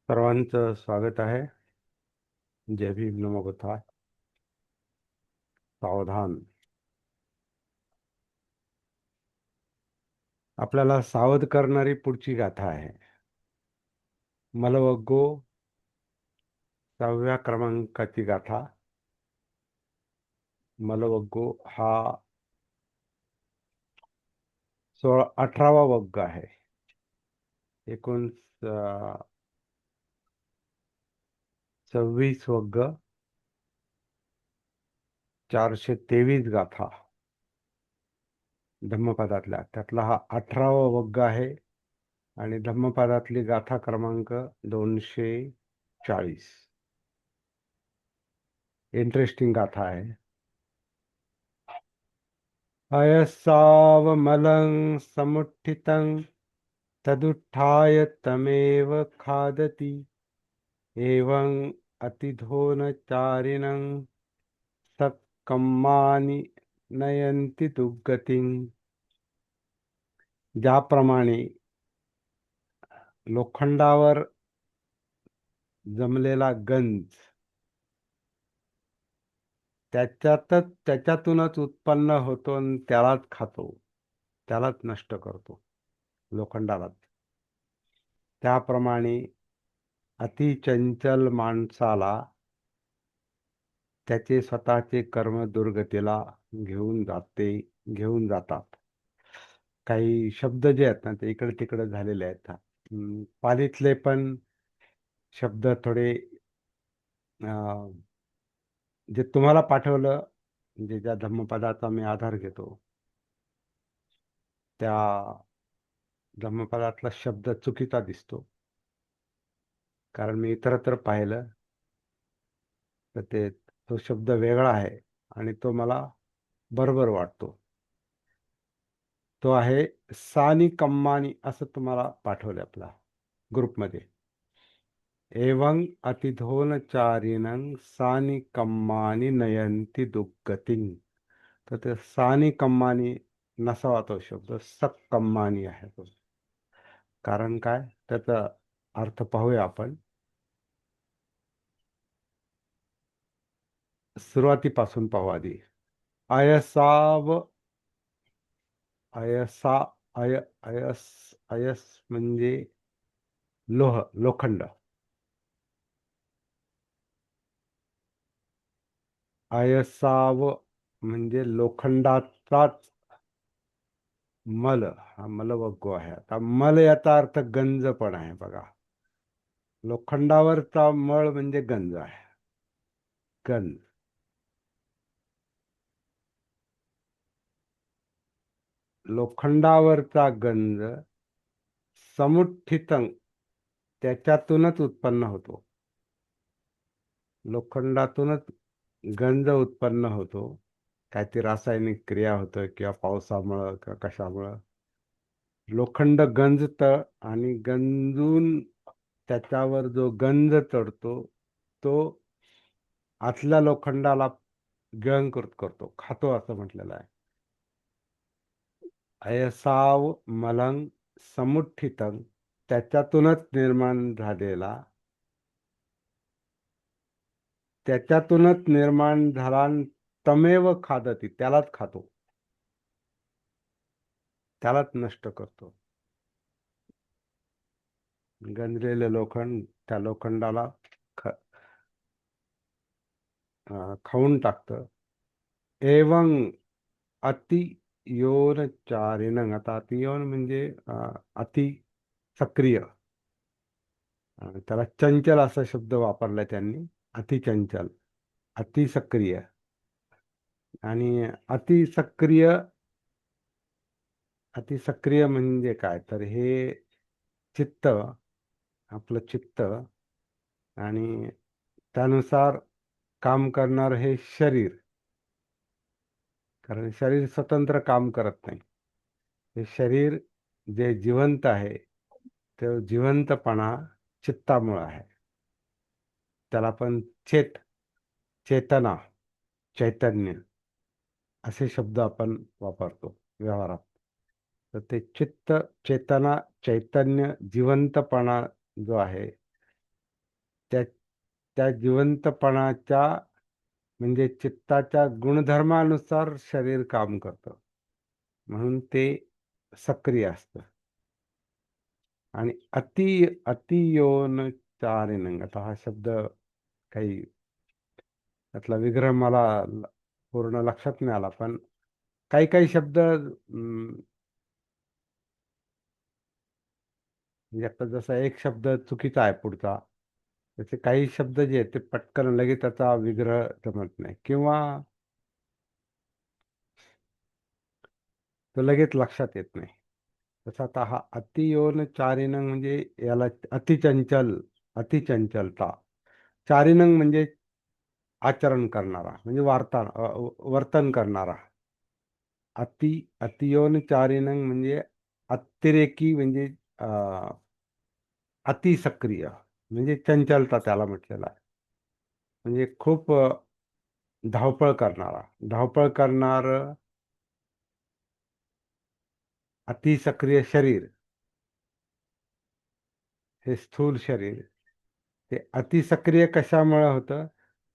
सर्वांचं स्वागत आहे. जय भीम नमो बुद्धाय. सावधान. आपल्याला सावध करणारी पुढची गाथा आहे. मलवग्गो 6व्या क्रमांकाची गाथा. मलवग्गो हा 18वा वग्ग आहे. एकूण 26 वग्ग, 423 गाथा धम्मपदातल्या. त्यातला हा 18वा वग्ग आहे आणि धम्मपदातली गाथा क्रमांक 240. इंटरेस्टिंग गाथा आहे. अयसावमलं समुत्थितं तदुत्थाय तमेव खादति एवं अतिधोनचारिणं सक्कम्मानि नयन्ति दुर्गतिं. ज्याप्रमाणे लोखंडावर जमलेला गंज त्याच्यातूनच उत्पन्न होतो आणि त्यालाच खातो, त्यालाच नष्ट करतो, लोखंडालाच. त्याप्रमाणे अतिचंचल माणसाला त्याचे स्वतःचे कर्म दुर्गतीला घेऊन जातात. काही शब्द जे आहेत ना ते इकडे तिकडे झालेले आहेत. पालीतले पण शब्द थोडे जे तुम्हाला पाठवलं, म्हणजे ज्या धम्मपदाचा मी आधार घेतो, त्या धम्मपदातला शब्द चुकीचा दिसतो. कारण मी इतरत्र पाहिलं तर तो शब्द वेगळा आहे आणि तो मला बरोबर वाटतो. तो आहे सानी कम्मानी, असं तुम्हाला पाठवलं आपला ग्रुपमध्ये. एवं अतिधोनचारिणं सानी कम्मानी नयंती दुर्गतिं. तर ते सानी कम्मानी नसावा तो शब्द, सक्कम्मानी आहे तो. कारण काय, त्याचा अर्थ पाहूया आपण. सुरुवातीपासून पाहू आधी. अयसाव अयसा अय अयस अयस म्हणजे लोखंड. अयसाव म्हणजे लोखंडाचाच मल, हा मलवग्गो आहे. आता मल याचा अर्थ गंज पण आहे बघा. लोखंडावरचा मळ म्हणजे गंज आहे. गंज. लोखंडावरचा गंज समुत्थितं, त्याच्यातूनच उत्पन्न होतो. लोखंडातूनच गंज उत्पन्न होतो. काय ती रासायनिक क्रिया होतं किंवा पावसामुळं किंवा कशामुळं लोखंड गंजतं आणि गंजून त्याच्यावर जो गंज चढतो तो आतल्या लोखंडाला गिळंकृत करतो, खातो, असं म्हटलेलं आहे. अयसाव मलं समुत्थितं, त्याच्यातूनच निर्माण झालेला, त्याच्यातूनच निर्माण झाला तमेव खादती, त्यालाच खातो, त्यालाच नष्ट करतो. गंजलेले लोखंड त्या लोखंडाला खाऊन टाकतं. एवं अति योनचारिणं. आता अतियोन म्हणजे अति सक्रिय. त्याला चंचल असा शब्द वापरलाय त्यांनी. अतिचंचल, अतिसक्रिय. आणि अतिसक्रिय, अतिसक्रिय म्हणजे काय, तर हे चित्त, आपलं चित्त आणि त्यानुसार काम करणार हे शरीर. कारण शरीर स्वतंत्र काम करत नाही. हे शरीर जे जिवंत आहे ते जिवंतपणा चित्तामुळे आहे. त्याला आपण चेतना, चैतन्य असे शब्द आपण वापरतो व्यवहारात. तर ते चित्त, चेतना, चैतन्य, जिवंतपणा जो आहे त्या त्या जिवंतपणाच्या म्हणजे चित्ताच्या गुणधर्मानुसार शरीर काम करतं, म्हणून ते सक्रिय असतं. आणि अति चारिणंग, आता हा शब्द काही त्यातला विग्रह मला पूर्ण लक्षात नाही आला, पण काही काही शब्द म्हणजे आता जसा एक शब्द चुकीचा आहे पुढचा, त्याचे काही शब्द जे आहेत ते पटकन लगेच त्याचा विग्रह जमत नाही, किंवा तो लगेच लक्षात येत नाही. तसं आता हा चारिनंग म्हणजे याला अतिचंचलता. चारिनंग म्हणजे आचरण करणारा, म्हणजे वर्तन करणारा. चारिनंग म्हणजे अतिरेकी, म्हणजे अति सक्रिय, म्हणजे चंचलता त्याला म्हटलेला आहे. म्हणजे खूप धावपळ करणारा, धावपळ करणार अतिसक्रिय शरीर, हे स्थूल शरीर, ते अतिसक्रिय कशामुळे होतं?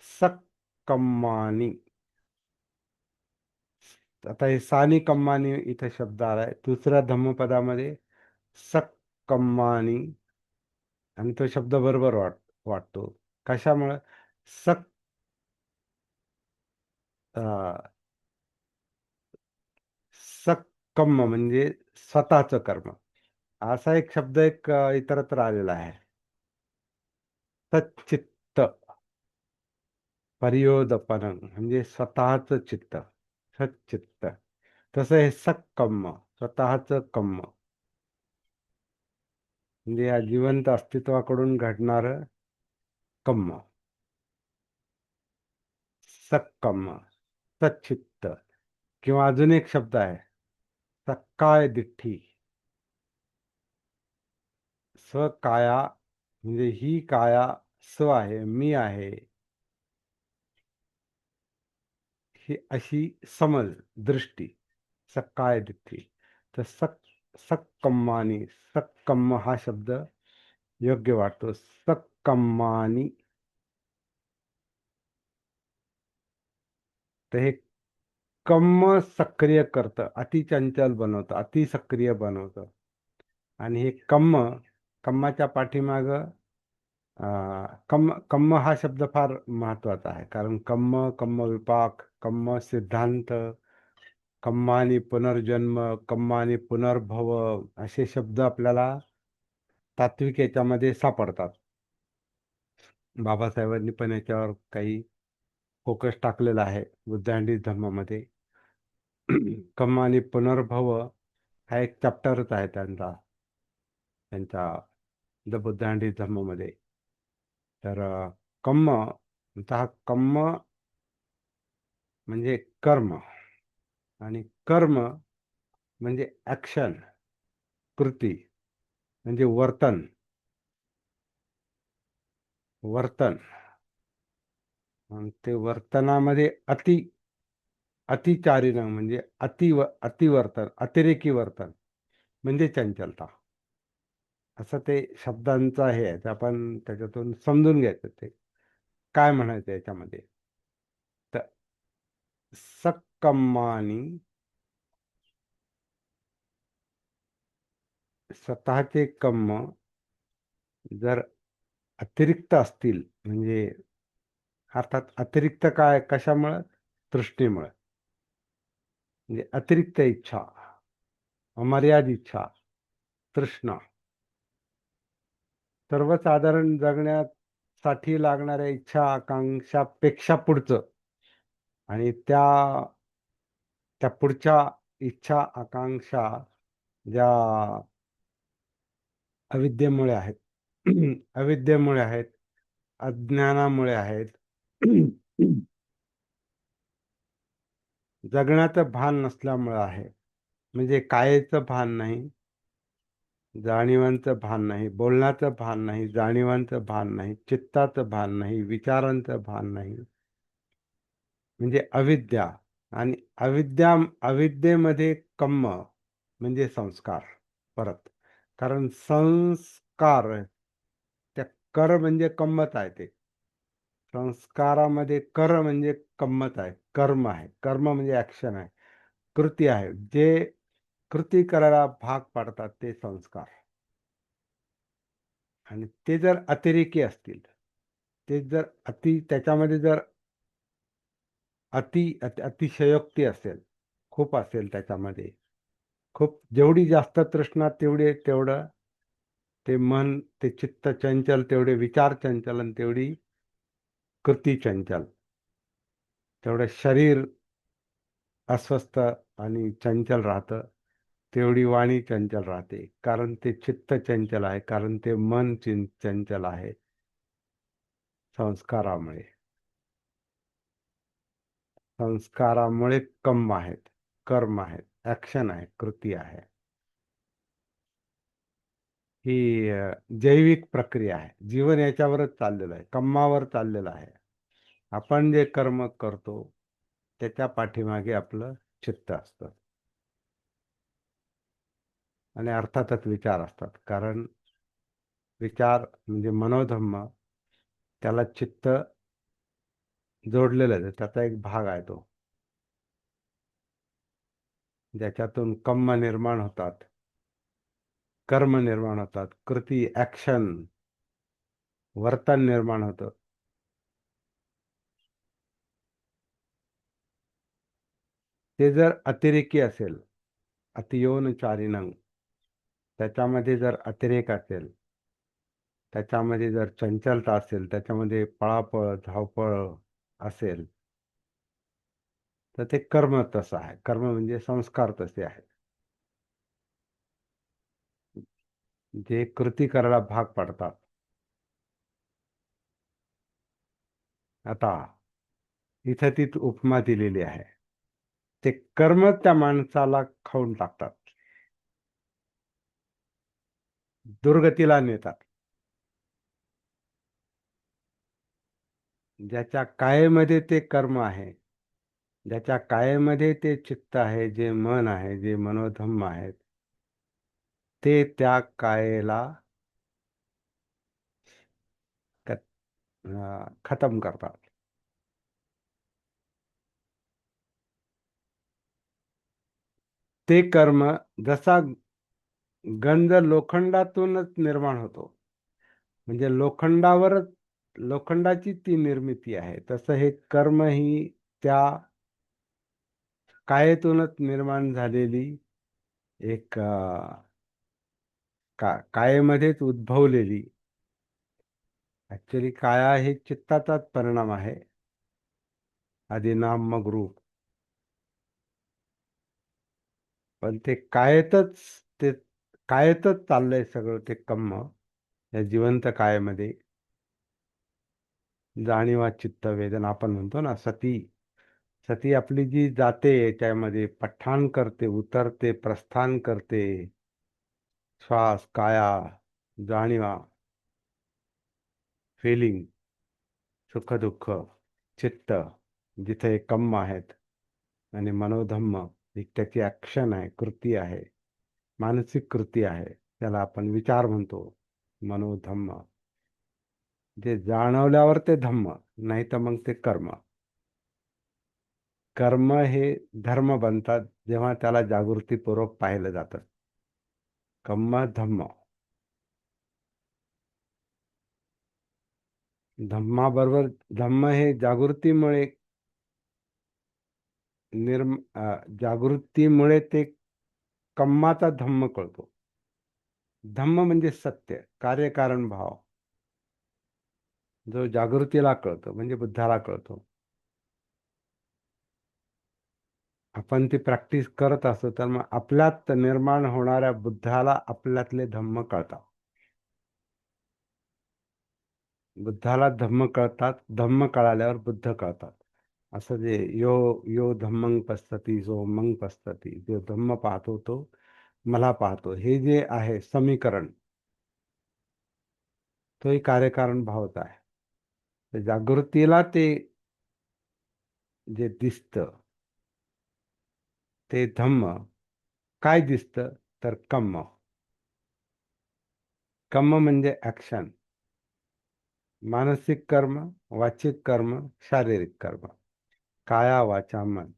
सक्कम्मानी. आता हे सानी कम्मानी इथे शब्द आलाय दुसऱ्या धम्मपदामध्ये, सक्कम्मानी. आणि तो शब्द बरोबर वाटतो. कशामुळे? सक अं, सक्कम्म म्हणजे स्वतःचं कर्म. असा एक शब्द इतरत्र आलेला आहे. सच्चित्त परियोदपन म्हणजे स्वतःच चित्त, सच्चित्त. तसं हे सक्कम्म, स्वतःच कम्म, म्हणजे या जिवंत अस्तित्वाकडून घडणार कम्म, सक्कम्म, सच्चित्त. किंवा अजून एक शब्द आहे, सक्काय दिठ्ठी. स्वकाया म्हणजे ही काया स्व आहे, मी आहे, ही अशी समज, दृष्टी, सक्काय दिठ्ठी. तर सक्कम्मानी, सक्कम्म हा शब्द योग्य वाटतो. सक्कम्मानी. तर हे कम्म सक्रिय करतं, अतिचंचल बनवतं, अतिसक्रिय बनवतं. आणि हे कम्माच्या पाठीमाग कम्म हा शब्द फार महत्वाचा आहे, कारण कम्म विपाक, कम्म सिद्धांत, कम्मानी पुनर्जन्म, कम्मानी पुनर्भव, असे शब्द आपल्याला तात्विक याच्यामध्ये सापडतात. बाबासाहेबांनी पण याच्यावर काही फोकस टाकलेला आहे बुद्धांडी धर्मामध्ये. कम्म आणि पुनर्भव हा एक चॅप्टरच आहे त्यांच्या द बुद्धांडी धर्मामध्ये. तर कम्म, हा कम्म म्हणजे कर्म, आणि कर्म म्हणजे ऍक्शन, कृती, म्हणजे वर्तन. आणि ते वर्तनामध्ये अतिचारिणं म्हणजे अतिवर्तन, अतिरेकी वर्तन, म्हणजे चंचलता. असं ते शब्दांचं हे आहे, ते आपण त्याच्यातून समजून घ्यायचं ते काय म्हणायचं याच्यामध्ये. तर सक्कम्मानी, स्वतःचे कम्म जर अतिरिक्त असतील, म्हणजे अर्थात अतिरिक्त काय, कशामुळं? तृष्णेमुळे. म्हणजे अतिरिक्त इच्छा, अमर्याद इच्छा, तृष्णा, सर्वसाधारण जगण्यासाठी लागणाऱ्या इच्छा आकांक्षापेक्षा पुढचं, आणि त्या पुढच्या इच्छा आकांक्षा ज्या अविद्येमुळे आहेत, अविद्येमुळे आहेत, अज्ञानामुळे आहेत, जगण्याचं भान नसल्यामुळे आहे. म्हणजे कायेचं भान नाही, जाणीवांचं भान नाही, बोलण्याचं भान नाही, जाणीवांचं भान नाही, चित्ताचं भान नाही, विचारांचं भान नाही, म्हणजे अविद्या. आणि अविद्येमध्ये कम्म म्हणजे संस्कार. परत, कारण संस्कार, त्या कर म्हणजे कम्मत आहे ते. संस्कारामध्ये कर म्हणजे कम्मत आहे, कर्म आहे. कर्म म्हणजे ऍक्शन आहे, कृती आहे. जे कृती करायला भाग पाडतात ते संस्कार. आणि ते जर अतिरेकी असतील, ते जर त्याच्यामध्ये जर अतिशयोक्ती असेल, खूप असेल त्याच्यामध्ये, खूप जेवढी जास्त तृष्णा तेवढं ते मन, ते चित्त चंचल, तेवढे विचार चंचल, आणि तेवढी कृती चंचल, तेवढं शरीर अस्वस्थ आणि चंचल राहतं, तेवढी वाणी चंचल राहते. कारण ते चित्त चंचल आहे, कारण ते मन चंचल आहे. संस्कारामुळे संस्कारामुळे कर्म आहेत, कर्म आहेत, ऍक्शन आहे, कृती आहे. ही जैविक प्रक्रिया आहे. जीवन याच्यावरच चाललेलं आहे, कर्मावर चाललेलं आहे. आपण जे कर्म करतो त्याच्या पाठीमागे आपलं चित्त असतं, आणि अर्थातच विचार असतात. कारण विचार म्हणजे मनोधम्म, त्याला चित्त जोडलेलं आहे, त्याचा एक भाग आहे तो, ज्याच्यातून कर्म निर्माण होतात, कृती, ऍक्शन, वर्तन निर्माण होतं. ते जर अतिरेकी असेल, अतियोनचारिणं, त्याच्यामध्ये जर अतिरेक असेल, त्याच्यामध्ये जर चंचलता असेल, त्याच्यामध्ये पळापळ धावपळ असेल, तर ते कर्म तसं आहे. कर्म म्हणजे संस्कार तसे आहेत, जे कृती करायला भाग पडतात. आता इथं ती उपमा दिलेली आहे. ते कर्म त्या माणसाला खाऊन टाकतात, दुर्गतीला नेतात. ज्याच्या कायेमध्ये ते कर्म आहे, ज्याच्या कायेमध्ये ते चित्त आहे, जे मन आहे, जे मनोधम्म आहेत, ते त्या कायेला खतम करतात. ते कर्म, जसा गंज लोखंडातूनच निर्माण होतो, म्हणजे लोखंडाची ती निर्मिती आहे, तसं हे कर्म ही त्या कायेतूनच निर्माण झालेली एक कायेमध्येच उद्भवलेली. ऍक्च्युली काया हे चित्ताचाच परिणाम आहे, आधी नाम मग रूप. पण ते कायेतच चाललंय सगळं ते कर्म. या जिवंत कायेमध्ये जाणीवा, चित्त, वेदना, आपण म्हणतो ना सती. सती आपली जी जाते त्यामध्ये पठाण करते, उतरते, प्रस्थान करते. श्वास, काया, जाणीवा, फिलिंग, सुख दुःख, चित्त, जिथे कर्म आहेत, आणि मनोधम्म, एक त्याची ऍक्शन आहे, कृती आहे, मानसिक कृती आहे, त्याला आपण विचार म्हणतो. मनोधम्म, जे जाणवल्यावर ते धम्म, नाही तर मग ते कर्म. कर्म हे धर्म बनतात जेव्हा त्याला जागृतीपूर्वक पाहिलं जातं. कर्म धम्म. धम्माबरोबर धम्म हे जागृतीमुळे ते कर्माचा धम्म कळतो. धम्म म्हणजे सत्य, कार्यकारण भाव, जो जागृतीला कळतो, म्हणजे बुद्धाला कळतो. आपण ती प्रॅक्टिस करत असतो, तर मग आपल्यात निर्माण होणाऱ्या बुद्धाला आपल्यातले धम्म कळतात. बुद्धाला धम्म कळतात, धम्म कळाल्यावर बुद्ध कळतात. असं जे यो यो धम्मं पश्यति जो मग पश्यति, जो धम्म पाहतो तो मला पाहतो, हे जे आहे समीकरण, तोही कार्यकारण भावच आहे. तर जागृतीला ते जे दिसतं ते धम्म. काय दिसतं? तर कर्म. कर्म म्हणजे ऍक्शन. मानसिक कर्म, वाचिक कर्म, शारीरिक कर्म. काया वाचा मन.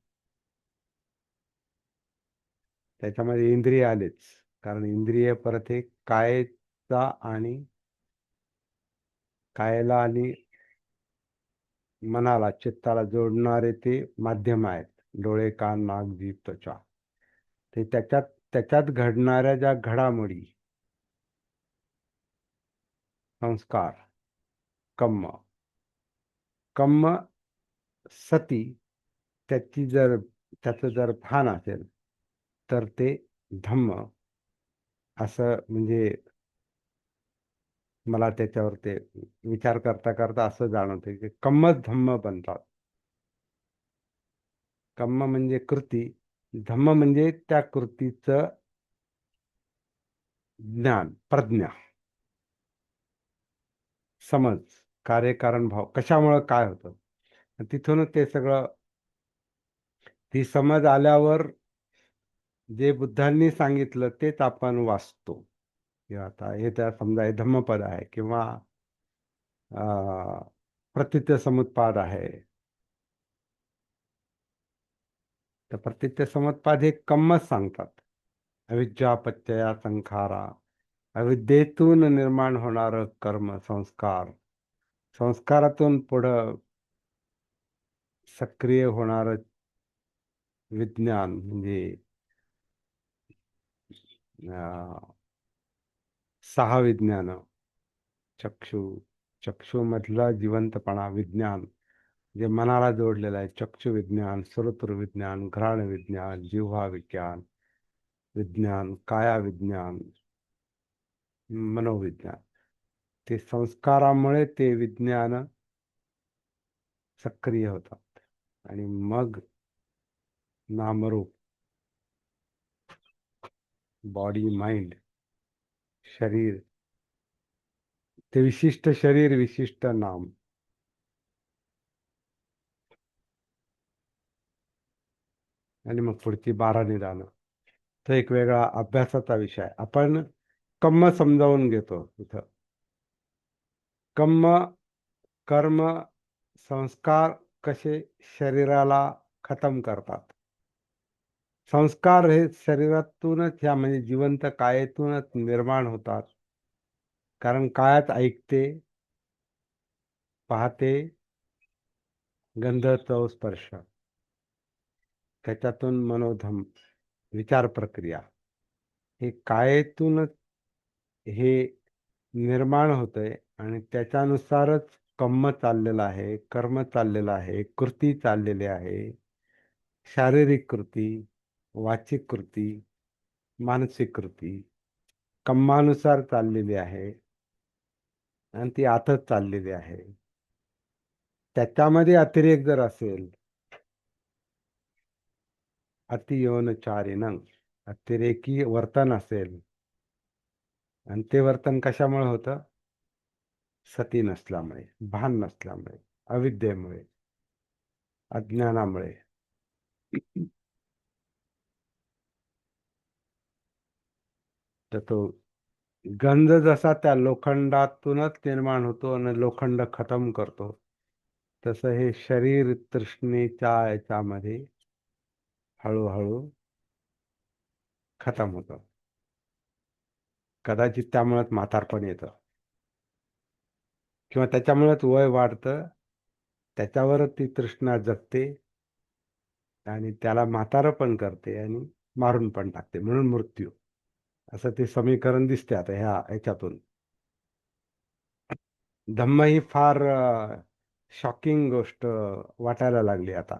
त्याच्यामध्ये इंद्रिय आलेच. कारण इंद्रिय परत एक कायचा आणि कायाला आणि मनाला, चित्ताला जोडणारे ते माध्यम आहेत. डोळे, कान, नाक, जीभ, त्वचा. ते त्याच्यात त्याच्यात घडणाऱ्या ज्या घडामोडी, संस्कार, कर्म. कर्म सती त्याचं जर भान असेल तर ते धम्म असं, म्हणजे मला त्याच्यावर ते विचार करता करता असं जाणवतं की कर्मच धम्म बनतात. कर्म म्हणजे कृती, धम्म म्हणजे त्या कृतीचं ज्ञान, प्रज्ञा, समज, कार्यकारण भाव कशामुळं काय होतं. तिथूनच ते सगळं, ती समज आल्यावर जे बुद्धांनी सांगितलं तेच आपण वाचतो. किंवा आता हे तर समजा हे धम्मपद आहे किंवा प्रतित्य समुत्पाद आहे. तर प्रतित्य समुत्पाद हे कम्मच सांगतात. अविद्या पच्चया संखारा, अविद्येतून निर्माण होणार कर्म, संस्कार, संस्कारातून पुढं सक्रिय होणार विज्ञान, म्हणजे अं, सहा विज्ञान. चक्षु, चक्षुमधला जिवंतपणा, विज्ञान जे मनाला जोडलेलं आहे. चक्षु विज्ञान, श्रोत्र विज्ञान, घ्राण विज्ञान, जिव्हा विज्ञान, विज्ञान, काया विज्ञान, मनोविज्ञान. ते संस्कारामुळे ते विज्ञान सक्रिय होतात आणि मग नामरूप, बॉडी, माइंड, शरीर, ते विशिष्ट शरीर, विशिष्ट नाम. आणि मग पुढची 12 निदानं. तो एक वेगळा अभ्यासाचा विषय आहे. आपण कर्म समजावून घेतो इथं. कर्म, कर्म, संस्कार कसे शरीराला खतम करतात. संस्कार हे शरीरातूनच, ह्या म्हणजे जिवंत कायेतूनच निर्माण होतात. कारण कायात ऐकते, पाहते, गंध, चव, स्पर्श. त्याच्यातून मनोधम, विचार प्रक्रिया, हे कायेतूनच हे निर्माण होतंय. आणि त्याच्यानुसारच कर्म चाललेलं आहे, कर्म चाललेलं आहे, कृती चाललेली आहे. शारीरिक कृती, वाचिक कृती, मानसिक कृती कर्मानुसार चाललेली आहे आणि ती आतच चाललेली आहे. त्याच्यामध्ये अतिरेक जर असेल, अतियोनचारिणं, अतिरेकी वर्तन असेल, आणि ते वर्तन कशामुळे होतं? सती नसल्यामुळे, भान नसल्यामुळे, अविद्येमुळे, अज्ञानामुळे. तर तो गंज जसा त्या लोखंडातूनच निर्माण होतो आणि लोखंड खतम करतो, तसं हे शरीर तृष्णेच्या याच्यामध्ये हळूहळू खतम होतं. कदाचित त्यामुळेच म्हातारपण येतं किंवा त्याच्यामुळेच वय वाढतं. त्याच्यावरच ती तृष्णा जगते आणि त्याला म्हातारं पण करते आणि मारून पण टाकते, म्हणून मृत्यू. असं ते समीकरण दिसते आता ह्याच्यातून. धम्म ही फार शॉकिंग गोष्ट वाटायला लागली आता.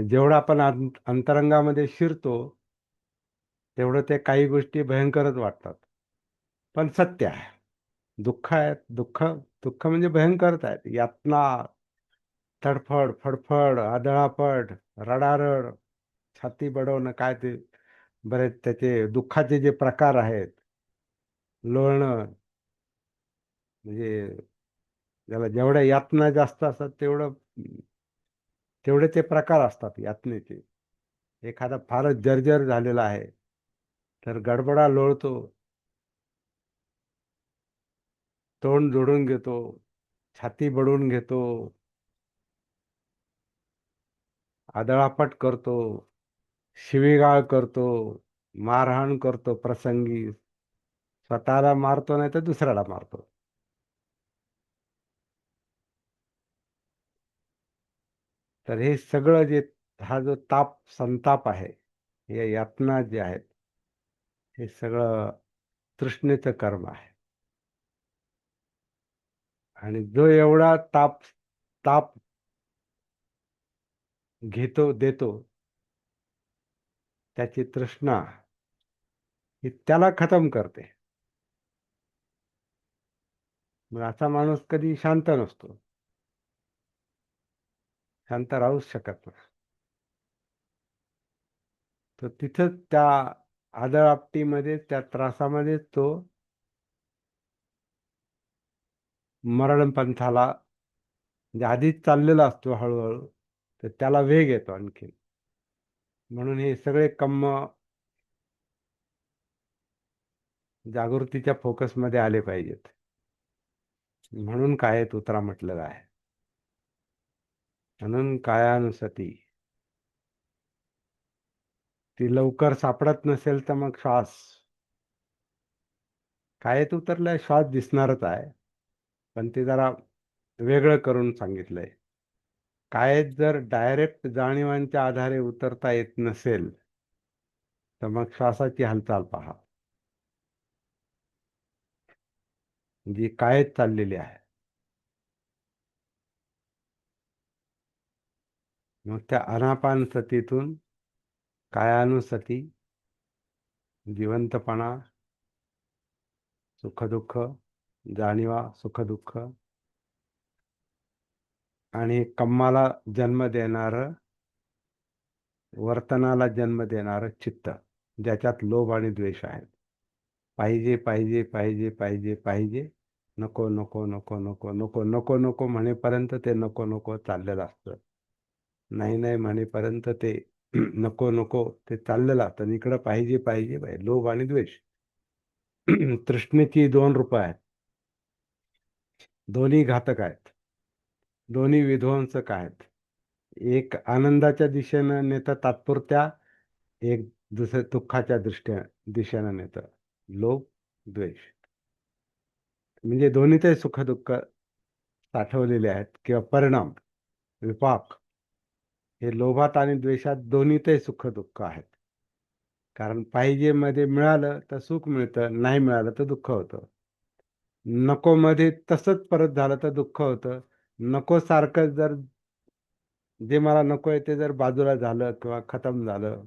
जेवढं आपण अंतरंगामध्ये शिरतो, तेवढं ते काही गोष्टी भयंकरच वाटतात. पण सत्य आहे. दुःख आहे, दुःख म्हणजे भयंकरच आहे. यातना, तडफड, फडफड, आदळापड, रडारड, छाती बडवणं, काय ते बरेच त्याचे दुःखाचे जे प्रकार आहेत. लोळणं, म्हणजे ज्याला जेवढ्या यातना जास्त असतात तेवढं, तेवढे ते प्रकार असतात यातनेचे. एखादा फारच जर्जर झालेला आहे तर गडबडा लोळतो. तोंड जोडून घेतो, छाती बडवून घेतो, आदळापट करतो, शिवीगाळ करतो, मारहाण करतो प्रसंगी, स्वतःला मारतो नाही तर दुसऱ्याला मारतो. तर हे सगळं जे, हा जो ताप संताप आहे, या यातना जे आहेत, हे सगळं तृष्णेचं कर्म आहे. आणि जो एवढा ताप ताप घेतो देतो, त्याची तृष्णा ही त्याला खतम करते. मग असा माणूस कधी शांत नसतो, शांत राहूच शकत नाही. तर तिथंच त्या आदळआपटीमध्ये, त्या त्रासामध्ये तो मरणपंथाला, म्हणजे आधीच चाललेला असतो हळूहळू, तर त्याला वेग येतो आणखी. म्हणून हे सगळे कम्म जागृतीच्या फोकसमध्ये आले पाहिजेत. म्हणून कायेत उतरा म्हटलेलं आहे. म्हणून कायानुसती. ती लवकर सापडत नसेल तर मग श्वास. कायेत उतरलाय श्वास दिसणारच आहे, पण ते जरा वेगळं करून सांगितलंय. कायेत जर डायरेक्ट जाणीवांच्या आधारे उतरता येत नसेल, तर मग श्वासाची हालचाल पहा, जी कायेत चाललेली आहे. मग त्या अनापान सतीतून कायानुसती, जिवंतपणा, सुखदुःख, जाणीवा सुखदुःख, आणि कम्माला जन्म देणार, वर्तनाला जन्म देणारं चित्त, ज्याच्यात लोभ आणि द्वेष आहेत. पाहिजे पाहिजे पाहिजे पाहिजे पाहिजे, नको नको नको नको नको नको नको म्हणेपर्यंत ते नको नको चाललेलं असतं. नाही नाही म्हणेपर्यंत ते नको नको ते चाललेलं असतं. आणि इकडं पाहिजे पाहिजे पाहिजे, लोभ आणि द्वेष. तृष्णेची दोन रूपं आहेत, दोन्ही घातक आहेत, दोन्ही विध्वंसक आहेत. एक आनंदाच्या दिशेनं नेतं तात्पुरत्या, एक दुसऱ्या दुःखाच्या दिशेनं नेतं, लोभ द्वेष. म्हणजे दोन्हीचे सुखदुःख साठवलेले आहेत, किंवा परिणाम, विपाक, हे लोभात आणि द्वेषात दोन्हीतही सुख दुःख आहेत. कारण पाहिजे मध्ये मिळालं तर सुख मिळतं, नाही मिळालं तर दुःख होतं. नको मध्ये तसंच परत झालं तर दुःख होतं. नको सारखं जर, जे मला नको आहे ते जर बाजूला झालं किंवा खतम झालं,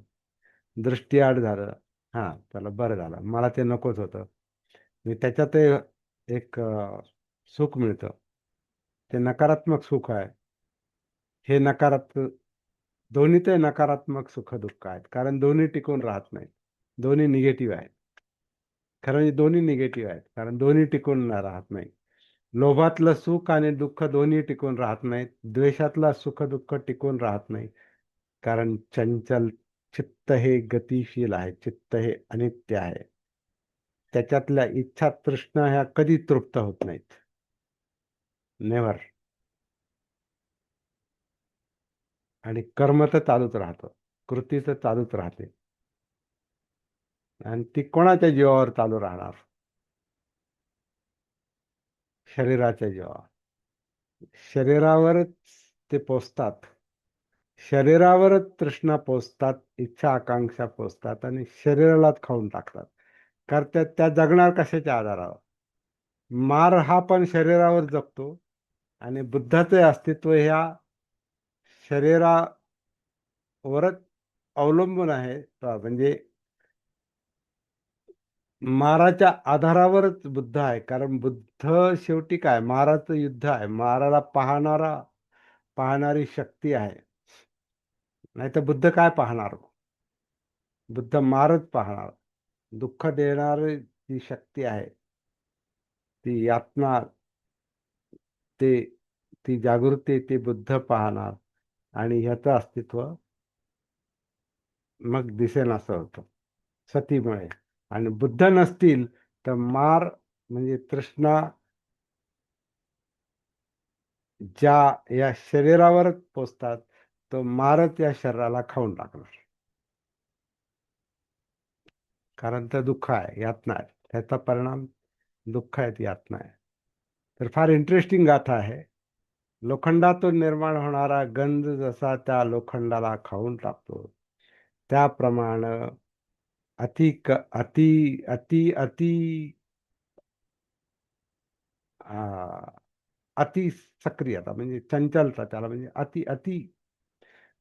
दृष्टीआड झालं, हा त्याला बरं झालं, मला ते नकोच होतं, मी त्याच्यात एक सुख मिळतं, ते नकारात्मक सुख आहे. हे नकारात्मक, दोन्ही ते नकारात्मक सुख दुःख आहेत, कारण दोन्ही टिकून राहत नाहीत, दोन्ही निगेटिव्ह आहेत. खरं म्हणजे दोन्ही निगेटिव्ह आहेत, कारण दोन्ही टिकून राहत नाही. लोभातलं सुख आणि दुःख दोन्ही टिकून राहत नाहीत. द्वेषातला सुख दुःख टिकून राहत नाही, कारण चंचल चित्त हे गतिशील आहे, चित्त हे अनित्य आहे. त्याच्यातल्या इच्छा तृष्णा ह्या कधी तृप्त होत नाहीत, नेव्हर. आणि कर्म तर चालूच राहतं, कृती तर चालूच राहते. आणि ती कोणाच्या जीवावर चालू राहणार? शरीराच्या जीवावर. शरीरावरच ते पोचतात, शरीरावरच तृष्णा पोचतात, इच्छा आकांक्षा पोचतात, आणि शरीरालाच खाऊन टाकतात. कारण त्या जगणार कशाच्या आधारावर? मार हा पण शरीरावर जगतो, आणि बुद्धाचे अस्तित्व ह्या शरीरावरच अवलंबून आहे. म्हणजे माराच्या आधारावरच बुद्ध आहे, कारण बुद्ध शेवटी काय, माराचं युद्ध आहे, माराला पाहणारी शक्ती आहे. नाही तर बुद्ध काय पाहणार? बुद्ध मारच पाहणार. दुःख देणारी जी शक्ती आहे, ती यातना, ते ती जागृती, ती बुद्ध पाहणार, आणि ह्याचं अस्तित्व मग दिसेन असं होतं सतीमुळे. आणि बुद्ध नसतील तर मार म्हणजे तृष्णा ज्या या शरीरावरच पोचतात, तो मारच या शरीराला खाऊन टाकणार. कारण ते दुःख आहे, यातना आहे. त्याचा परिणाम दुःख आहे, यातना आहे. तर फार इंटरेस्टिंग गाथा आहे. लोखंडातून निर्माण होणारा गंज जसा त्या लोखंडाला खाऊन टाकतो, त्याप्रमाणे अति अति अति अति आ, अति सक्रियता म्हणजे चंचलता, त्याला म्हणजे अति अति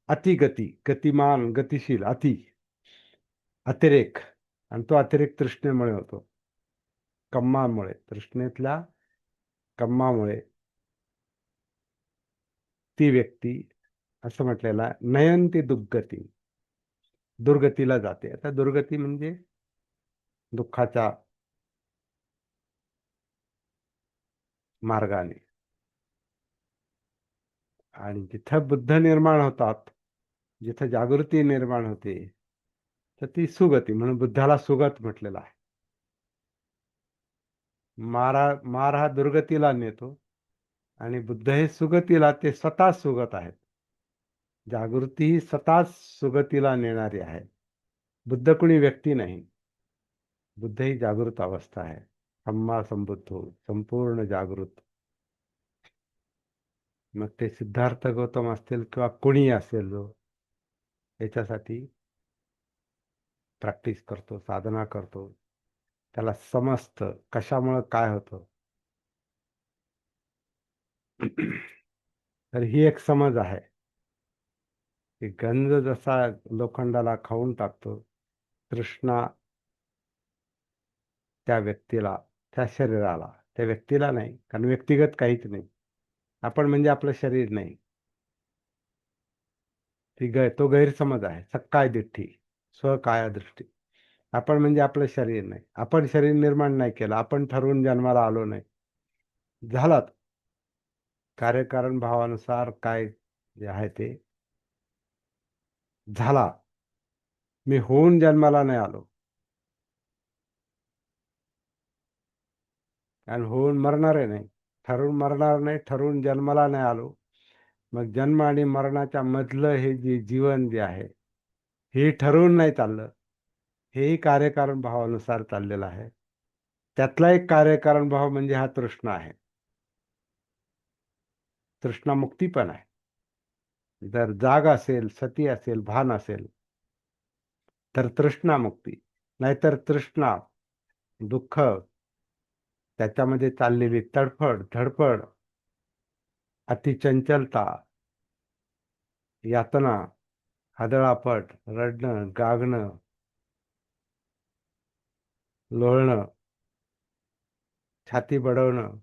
अतिगती, गतिमान, गतिशील, अतिरेक. आणि तो अतिरेक तृष्णेमुळे होतो, कम्मामुळे, तृष्णेतल्या कम्मामुळे ती व्यक्ती, असं म्हटलेलं आहे, नयंती दुर्गती, दुर्गतीला जाते. आता दुर्गती म्हणजे दुःखाच्या मार्गाने. आणि जिथं बुद्ध निर्माण होतात, जिथं जागृती निर्माण होते, तर ती सुगती, म्हणून बुद्धाला सुगत म्हटलेला आहे. मार हा दुर्गतीला नेतो, आणि बुद्ध हे सुगतीला, ते स्वतः सुगत आहेत. जागृती ही स्वतःच सुगतीला नेणारी आहे. बुद्ध कुणी व्यक्ती नाही, बुद्ध ही जागृत अवस्था आहे. सम्मा संबुद्धो, संपूर्ण जागृत. मग ते सिद्धार्थ गौतम असतील किंवा कोणी असेल, जो याच्यासाठी प्रॅक्टिस करतो, साधना करतो, त्याला समजतं कशामुळं काय होतं. तर ही एक समज आहे की गंज जसा लोखंडाला खाऊन टाकतो, तृष्णा त्या व्यक्तीला, त्या शरीराला, त्या व्यक्तीला नाही, कारण व्यक्तिगत काहीच नाही. आपण म्हणजे आपलं शरीर नाही. तो गैरसमज आहे, सक्काय दिठ्ठी, स्वकाया दृष्टी. आपण म्हणजे आपलं शरीर नाही, आपण शरीर निर्माण नाही केलं, आपण ठरवून जन्माला आलो नाही. झालात कार्यकारण भावानुसार काय जे आहे ते झाला. मी होऊन जन्माला नाही आलो, आणि होऊन मरणार आहे नाही, ठरवून मरणार नाही, ठरवून जन्माला नाही आलो. मग जन्म आणि मरणाच्या मधलं हे जे जीवन जे आहे, हे ठरवून नाही चाललं, हेही कार्यकारण भावानुसार चाललेलं आहे. त्यातला एक कार्यकारण भाव म्हणजे हा तृष्णा आहे. तृष्णामुक्ती पण आहे. जर जाग असेल, सती असेल, भान असेल, तर तृष्णामुक्ती. नाहीतर तृष्णा, दुःख, त्याच्यामध्ये चाललेली तडफड, धडपड, अतिचंचलता, यातना, हदळापट, रडणं, गागणं, लोळणं, छाती बडवणं,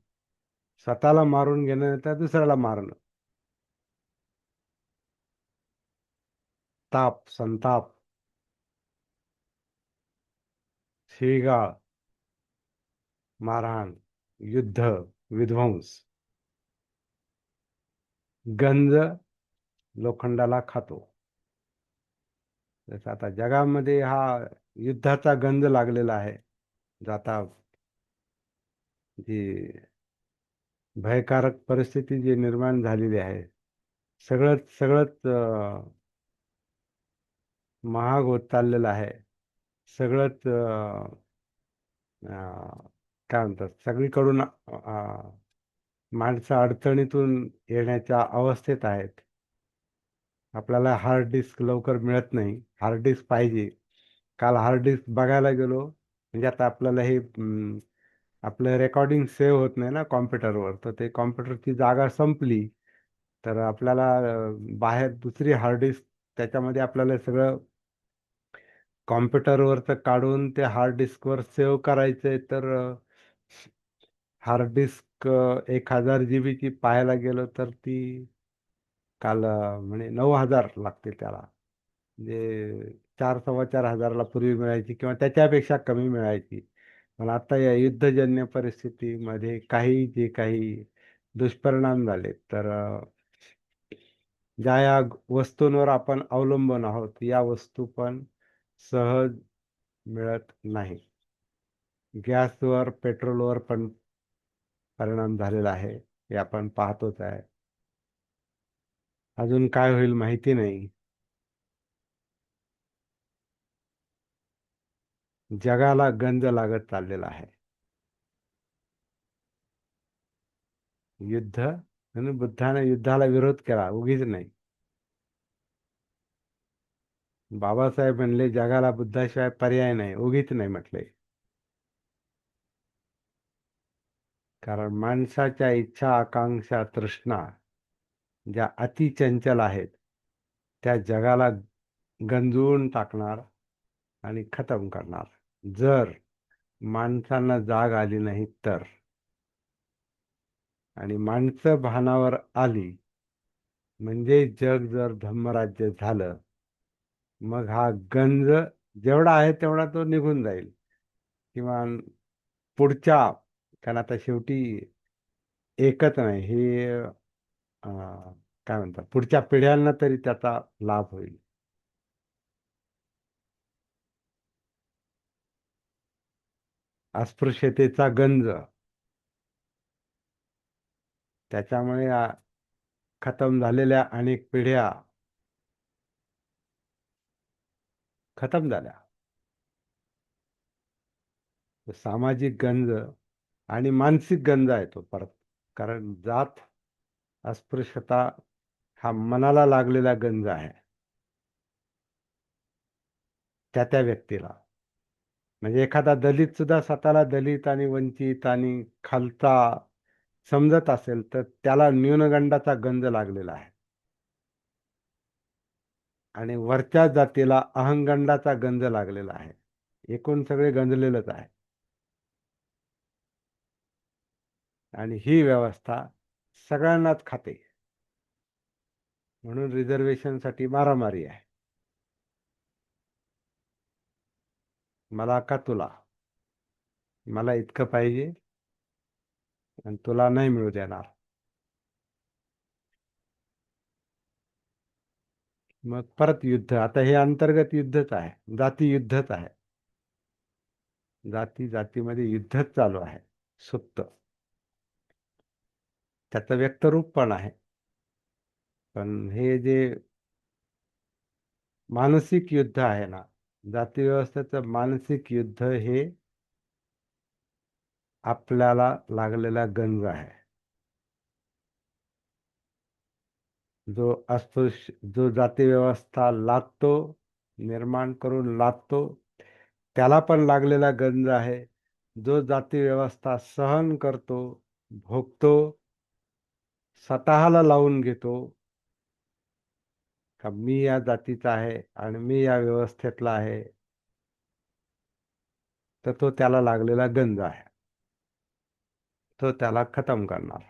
स्वतःला मारून घेणं, त्या दुसऱ्याला मारणं, ताप, संताप, शिवीगाळ, मारहाण, युद्ध, विध्वंस. गंज लोखंडाला खातो. जसं आता जगामध्ये हा युद्धाचा गंज लागलेला आहे. आता जी भयकारक परिस्थिती जी निर्माण झालेली आहे, सगळंच सगळंच महाग होत चाललेलं आहे. सगळंच काय म्हणतात, सगळीकडून माणसं अडचणीतून येण्याच्या अवस्थेत आहेत. आपल्याला हार्ड डिस्क लवकर मिळत नाही, हार्ड डिस्क पाहिजे. काल हार्ड डिस्क बघायला गेलो, म्हणजे आता आपल्याला हे आपलं रेकॉर्डिंग सेव्ह होत नाही ना कॉम्प्युटरवर, तर ते कॉम्प्युटरची जागा संपली. तर आपल्याला बाहेर दुसरी हार्ड डिस्क, त्याच्यामध्ये आपल्याला सगळं कॉम्प्युटरवरचं काढून ते हार्ड डिस्कवर सेव्ह करायचंय. तर हार्ड डिस्क 1000 GB पाहायला गेलो, तर ती काल म्हणे 9000 लागते त्याला. म्हणजे 4 4,500 पूर्वी मिळायची, किंवा त्याच्यापेक्षा कमी मिळायची. पण आता या युद्धजन्य परिस्थितीमध्ये जे काही दुष्परिणाम झाले, तर ज्या या वस्तूंवर आपण अवलंबून आहोत, या वस्तू पण सहज मिळत नाही. गॅसवर, पेट्रोलवर पण परिणाम झालेला आहे, हे आपण पाहतोच आहे. अजून काय होईल माहिती नाही. जगाला गंज लागत चाललेला आहे. युद्ध, म्हणून बुद्धाने युद्धाला विरोध केला, उगीच नाही. बाबासाहेब म्हणले जगाला बुद्धाशिवाय पर्याय नाही, उगीच नाही म्हटले. कारण माणसाच्या इच्छा, आकांक्षा, तृष्णा ज्या अतिचंचल आहेत, त्या जगाला गंजवून टाकणार आणि खतम करणार. जर माणसांना जाग आली नाही तर. आणि माणसं भानावर आली म्हणजे जग जर धम्मराज्य झालं, मग हा गंज जेवढा आहे तेवढा तो निघून जाईल. किंवा पुढच्या, कारण आता शेवटी एकच नाही हे, काय म्हणतात, पुढच्या पिढ्यांना तरी त्याचा लाभ होईल. अस्पृश्यतेचा गंज, त्याच्यामुळे खतम झालेल्या अनेक पिढ्या खतम झाल्या. सामाजिक गंज आणि मानसिक गंज आहे तो परत. कारण जात, अस्पृश्यता हा मनाला लागलेला गंज आहे, त्या त्या व्यक्तीला. म्हणजे एखादा दलित सुद्धा स्वतःला दलित आणि वंचित आणि खालचा समजत असेल तर त्याला न्यूनगंडाचा गंज लागलेला आहे. आणि वरच्या जातीला अहंगंडाचा गंज लागलेला आहे. एकूण सगळे गंजलेलंच आहे. आणि ही व्यवस्था सगळ्यांनाच खाते. म्हणून रिझर्वेशनसाठी मारामारी आहे. मला का तुला, मला इतकं पाहिजे आणि तुला नाही मिळू देणार. मग परत युद्ध. आता हे अंतर्गत युद्धच आहे, जाती युद्धच आहे. जाती जातीमध्ये युद्धच चालू आहे, सुप्त. त्याचं व्यक्तरूप पण आहे. पण हे जे मानसिक युद्ध आहे ना, जाती व्यवस्थेचं मानसिक युद्ध हे आपल्याला लागलेला गंज आहे. जो जाती व्यवस्था लादतो, निर्माण करून लादतो, त्याला पण लागलेला गंज आहे. जो जाती व्यवस्था सहन करतो, भोगतो, स्वतःला लावून घेतो का मी या जातीचा आहे आणि मी या व्यवस्थेतला आहे, तर तो त्याला लागलेला गंज आहे. तो त्याला खतम करणार.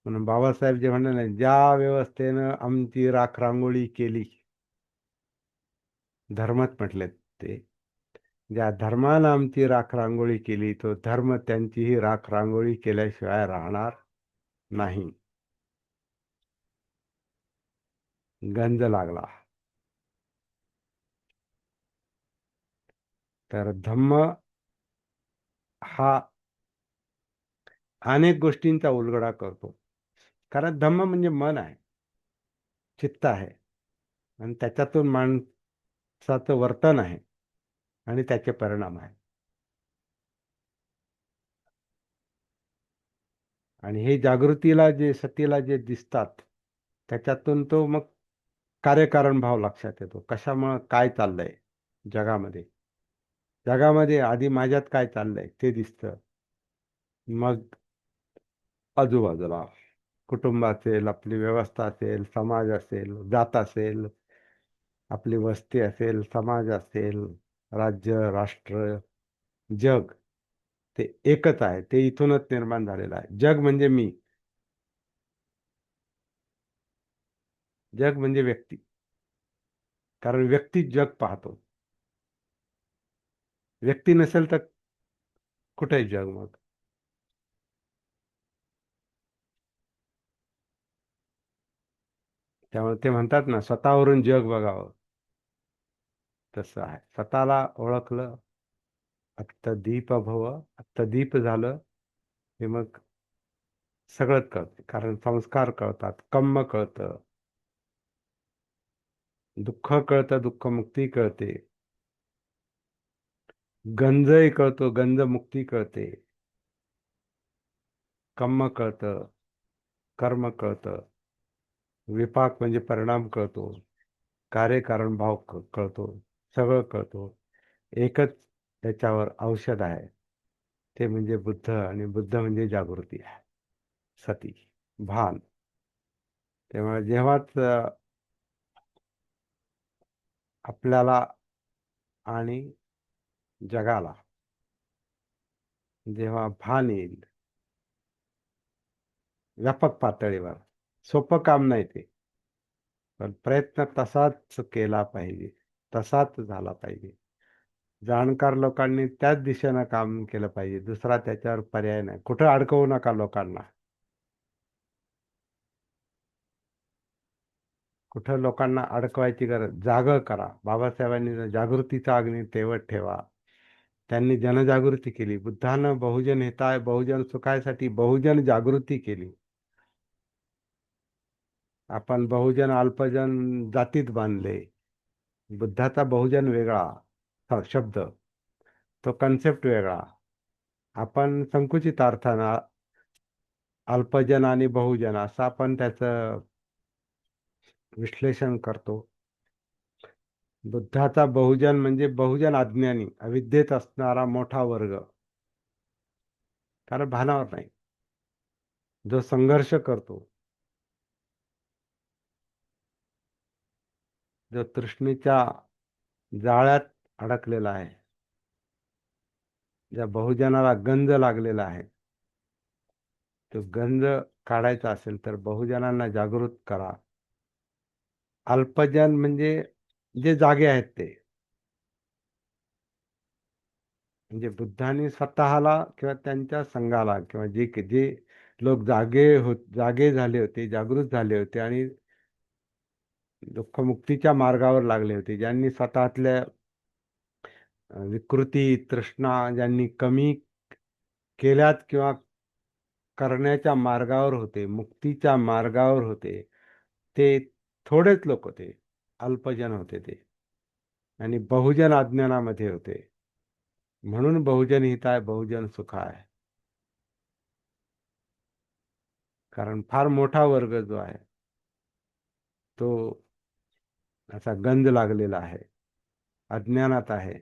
म्हणून बाबासाहेब जे म्हणाले, ज्या व्यवस्थेनं आमची राखरांगोळी केली, धर्मात म्हटले ते, ज्या धर्मानं आमची राखरांगोळी केली, तो धर्म त्यांचीही राखरांगोळी केल्याशिवाय राहणार नाही. गंज लागला. तर धम्म हा अनेक गोष्टींचा उलगडा करतो. कारण धम्म म्हणजे मन आहे, चित्त आहे, आणि त्याच्यातून माणसाचं वर्तन आहे आणि त्याचे परिणाम आहे. आणि हे जागृतीला जे सतीला जे दिसतात, त्याच्यातून तो मग कार्यकारण भाव लक्षात येतो. कशामुळं काय चाललंय जगामध्ये. जगामध्ये आधी माझ्यात काय चाललंय ते दिसतं. मग आजूबाजूला कुटुंब असेल, आपली व्यवस्था असेल, समाज असेल, जात असेल, आपली वस्ती असेल, समाज असेल, राज्य, राष्ट्र, जग, ते एकच आहे. ते इथूनच निर्माण झालेलं आहे. जग म्हणजे मी. जग म्हणजे व्यक्ती. कारण व्यक्ती जग पाहतो. व्यक्ती नसेल तर कुठे आहे जग मग. त्यामुळे ते म्हणतात ना, स्वतःवरून जग बघावं. तसं आहे. स्वतःला ओळखलं, दीप भव, दीप झालं, हे मग सगळंच कळतं. कारण संस्कार कळतात, कर्म कळतं, दुःख कळतं, दुःखमुक्ती कळते. गंजही कळतो, गंजमुक्ती कळते. कर्म कळतं, कर्म कळतं. विपाक म्हणजे परिणाम कळतो. कार्यकारण भाव कळतो. सगळं कळतो. एकच त्याच्यावर औषध आहे, ते म्हणजे बुद्ध, आणि बुद्ध म्हणजे जागृती आहे, सती, भान. तेव्हा जेव्हाच आपल्याला आणि जगाला जेव्हा भान येईल व्यापक पातळीवर, सोपं काम नाही ते, पण प्रयत्न तसाच केला पाहिजे, तसाच झाला पाहिजे. जाणकार लोकांनी त्याच दिशेनं काम केलं पाहिजे, दुसरा त्याच्यावर पर्याय नाही. कुठं अडकवू नका लोकांना, कुठं लोकांना अडकवायची गरज. जागं करा. बाबासाहेबांनी जागृतीचा अग्नी तेवत ठेवा. त्यांनी जनजागृती केली. बुद्धानं बहुजन हिताय बहुजन सुखायसाठी बहुजन जागृती केली. आपण बहुजन अल्पजन जातीत बांधले. बुद्धाचा बहुजन वेगळा शब्द, तो कन्सेप्ट वेगळा. आपण संकुचित अर्थानं अल्पजन आणि बहुजन असं आपण त्याचं विश्लेषण करतो. बुद्धाचा बहुजन म्हणजे बहुजन अज्ञानी, अविद्येत असणारा मोठा वर्ग, कारण भानावर नाही, जो संघर्ष करतो, जो तृष्णेच्या जाळ्यात अडकलेला आहे, ज्या बहुजनाला गंज लागलेला आहे, तो गंज काढायचा असेल तर बहुजनांना जागृत करा. अल्पजन म्हणजे जे जागे आहेत ते, म्हणजे बुद्धांनी स्वतःला किंवा त्यांच्या संघाला किंवा जे जे लोक जागे झाले होते, जागृत झाले होते आणि दुःखमुक्तीच्या मार्गावर लागले होते, ज्यांनी स्वतःतल्या विकृती, तृष्णा ज्यांनी कमी केल्यात किंवा करण्याच्या मार्गावर होते, मुक्तीच्या मार्गावर होते, ते थोडेच लोक होते, अल्पजन होते ते, आणि बहुजन अज्ञानामध्ये होते. म्हणून बहुजन हिताय बहुजन सुखाय. कारण फार मोठा वर्ग जो आहे तो असा गंज लागलेला आहे, अज्ञानात आहे,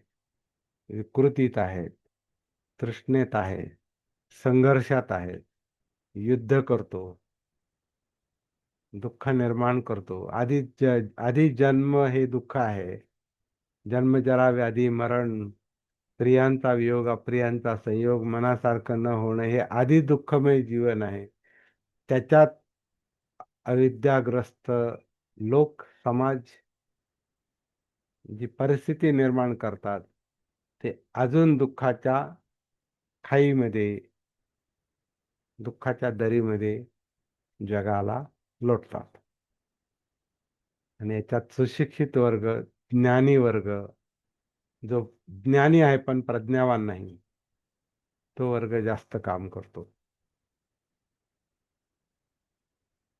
विकृतीत आहे, तृष्णेत आहे, संघर्षात आहे, युद्ध करतो, दुःख निर्माण करतो. आधी जन्म हे दुःख आहे. जन्म, जरा, व्याधी, मरण, प्रियांचा वियोग, अप्रियांचा संयोग, मनासारखं न होणं, हे आधी दुःखमय जीवन आहे. त्याच्यात अविद्याग्रस्त लोक, समाज जी परिस्थिती निर्माण करतात, ते अजून दुःखाच्या खाईमध्ये, दुःखाच्या दरीमध्ये जगाला लोटतात. आणि याच्यात सुशिक्षित वर्ग, ज्ञानी वर्ग, जो ज्ञानी आहे पण प्रज्ञावान नाही, तो वर्ग जास्त काम करतो.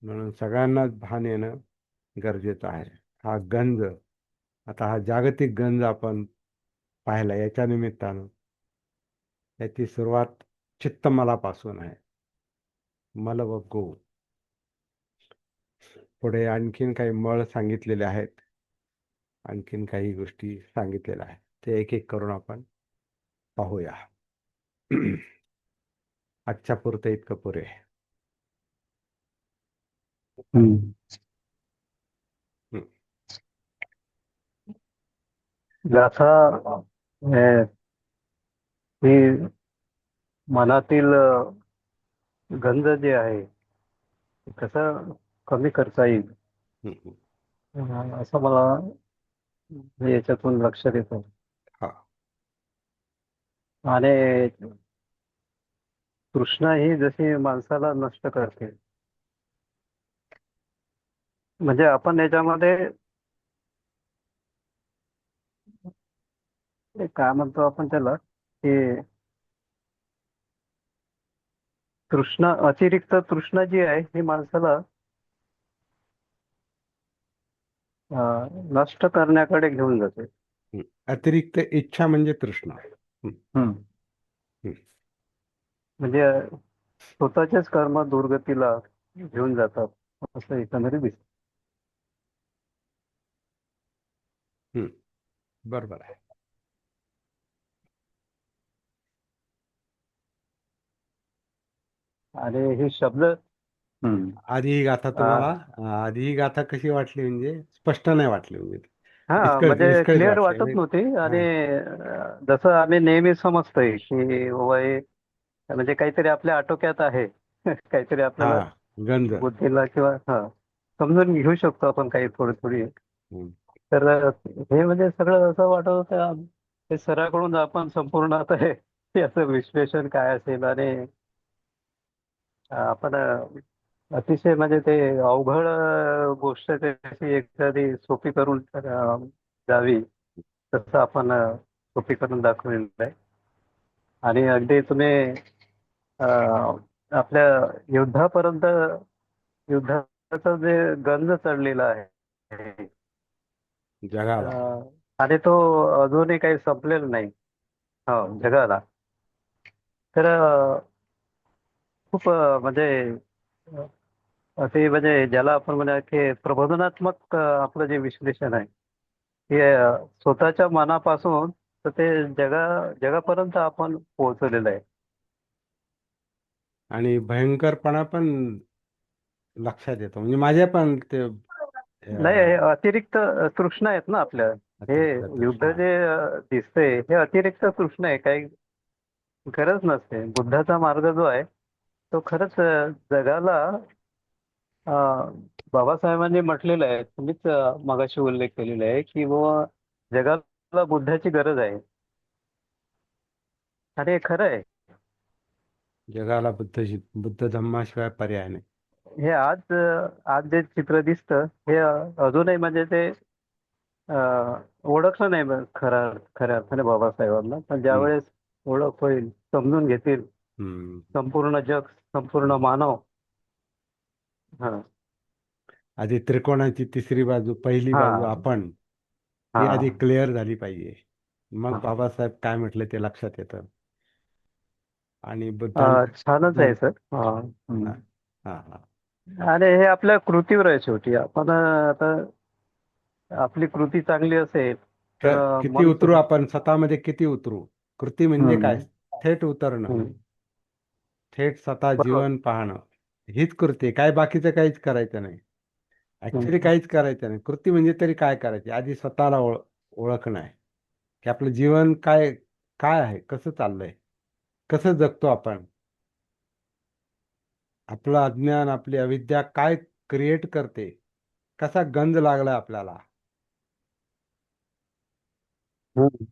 म्हणून सगळ्यांनाच भान येणं गरजेचं आहे. हा गंज, आता हा जागतिक गंज आपण पाहिला याच्या निमित्तानं, याची सुरुवात चित्तमलापासून आहे. मल व गो. पुढे आणखीन काही मळ सांगितलेले आहेत, आणखीन काही गोष्टी सांगितलेल्या आहेत, ते एक एक करून आपण पाहूया. आजच्या पुरते इतकं पुरे. हम्म. हं, गाथा ही मनातील गंध जे आहे ते कसं कमी करता येईल हं, हं. असं मला याच्यातून लक्षात येतं. हा. आणि तृष्णा ही जशी माणसाला नष्ट करते, म्हणजे आपण याच्यामध्ये एक काय म्हणतो आपण त्याला, की तृष्णा, अतिरिक्त तृष्णा जी आहे ही माणसाला नष्ट करण्याकडे घेऊन जाते. हं. अतिरिक्त इच्छा म्हणजे तृष्णा. हं, हम्म. हं, म्हणजे स्वतःचेच कर्म दुर्गतीला घेऊन जातात असं एकंदरीत दिसतं. हं. बरोबर आहे. आणि हे शब्द. हम्म. आधी ही गाथा तुम्हाला आधी ही गाथा कशी वाटली, म्हणजे स्पष्ट नाही वाटली, म्हणजे हा म्हणजे विस्कळीत क्लिअर वाटली वाटत म्हणजे. नव्हती. आणि हा, जसं आम्ही नेहमी समजतोय की बाबा हे म्हणजे काहीतरी आपल्या आटोक्यात आहे. काहीतरी हा, आपल्याला गंज. बुद्धीला किंवा समजून घेऊ शकतो आपण काही थोडी थोडी. हं. तर हे म्हणजे सगळं असं वाटत होतं हे सराकडून आपण संपूर्ण आता हे याचं विश्लेषण काय असेल. आणि आपण अतिशय म्हणजे ते अवघड गोष्ट ते कशी एखादी सोपी करून जावी तसं आपण सोपी करून दाखवलेलं आहे. आणि अगदी तुम्ही अं, आपल्या युद्धापर्यंत युद्धाचा जे गंज चढलेला आहे जगाला. अं, आणि तो अजूनही काही संपलेला नाही हो जगाला. तर खूप म्हणजे ते म्हणजे ज्याला आपण म्हणा की प्रबोधनात्मक आपलं जे विश्लेषण आहे हे स्वतःच्या मनापासून तर ते जगापर्यंत आपण पोहोचलेलं आहे. आणि भयंकरपणा पण लक्षात येतो, म्हणजे माझ्या पण ते नाही हे अतिरिक्त तृष्णा आहेत ना आपल्या. हे अतिरिक्त युद्ध तृष्णा. जे दिसतंय हे अतिरिक्त तृष्णा आहे. काही गरज नसते. बुद्धाचा मार्ग जो आहे तो खरंच जगाला बाबासाहेबांनी म्हटलेलं आहे. तुम्हीच मगाशी उल्लेख केलेला आहे की बाबा जगाला बुद्धाची गरज आहे. आणि हे खरं आहे. जगाला बुद्ध धम्माशिवाय पर्याय नाही. हे आज जे चित्र दिसतं हे अजूनही म्हणजे ते ओळखलं नाही खऱ्या खऱ्या अर्थाने बाबासाहेबांना. पण हम्म, ज्यावेळेस ओळख होईल समजून घेतील हम्म. संपूर्ण जग संपूर्ण हम्म. मानव. हा आधी त्रिकोणाची तिसरी बाजू, पहिली हा बाजू आपण, ती हा आधी क्लिअर झाली पाहिजे. मग हा बाबासाहेब काय म्हटले ते लक्षात येतं. आणि बुद्धांना छानच आहे बुद्धां सर. हा, हा, हा. आणि हे आपल्या कृतीवर आहे शेवटी. आपण आता आपली कृती चांगली असेल तर तर किती मन उतरू आपण स्वतःमध्ये, किती उतरू. कृती म्हणजे काय? हम्म, थेट उतरणं, हम्म, थेट स्वतः बरोबर. जीवन पाहणं, हीच कृती आहे. काय बाकीचं काहीच करायचं नाही. ऍक्च्युली हम्म, काहीच करायचं नाही. कृती म्हणजे तरी काय करायचे, आधी स्वतःला ओळखणं आहे, की आपलं जीवन काय काय आहे, कसं चाललंय, कसं जगतो आपण, आपलं अज्ञान, आपली अविद्या काय क्रिएट करते, कसा गंध लागलाय आपल्याला. हम्म.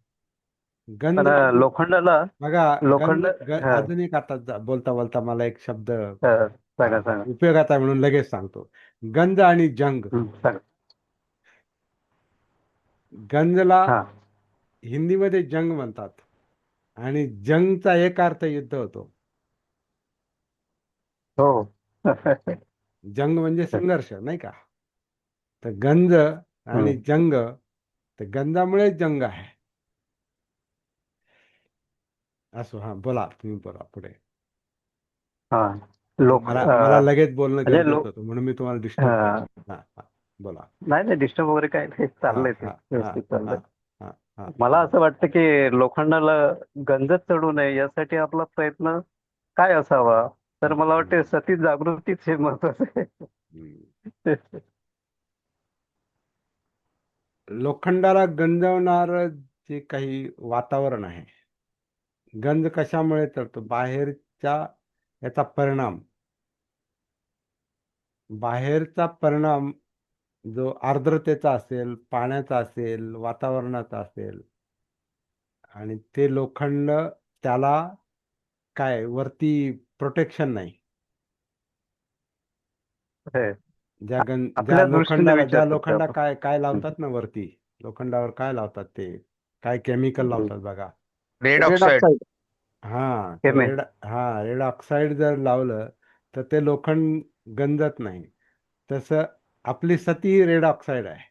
गंध पण म्हणजे लोखंडाला बघा, लोखंड हा अजून एक आता बोलता बोलता मला एक शब्द सांगा सांगा. उपयोगात आहे म्हणून लगेच सांगतो. गंध आणि जंग. सांगा. गंजला हा हिंदीमध्ये जंग म्हणतात, आणि जंगचा एक अर्थ युद्ध होतो. हो. जंग म्हणजे संघर्ष, नाही का? तर गंज आणि हम्म, जंग, तर गंजामुळेच जंग आहे. असो, हा, बोला, तुम्ही बोला पुढे. हा ते लोक मला लगेच बोलणं म्हणजे गरजेचं होतं, म्हणून मी तुम्हाला डिस्टर्ब केलं. हा, हा, हा, बोला. नाही नाही डिस्टर्ब वगैरे काय नाही. हा, चाललंय ते हा, हा, व्यवस्थित हा, चाललंय. हा, हा, मला बोला. असं वाटतं की लोखंडाला गंजत चढू नये यासाठी आपला प्रयत्न काय असावा. तर मला वाटतं हम्म, सती जागृतीच हे महत्वाचं आहे. हम्म. लोखंडाला गंजवणार जे काही वातावरण आहे, गंज कशामुळे चढतो? बाहेरच्या याचा परिणाम, बाहेरचा परिणाम जो आर्द्रतेचा असेल, पाण्याचा असेल, वातावरणाचा असेल, आणि ते लोखंड, त्याला काय वरती प्रोटेक्शन नाही. हे, ज्या आपल्या दृष्टीने लोखंडाला, विचार ज्या करतोय लोखंडा आपण. काय काय हं, लावतात ना वरती, लोखंडावर काय लावतात ते, काय केमिकल हं. लावतात बघा. Red red oxide. ऑक्साईड हा, तर केमे. रेड ऑक्साईड जर लावलं तर ते लोखंड गंजत नाही. तसं आपली सती ही रेड ऑक्साईड आहे.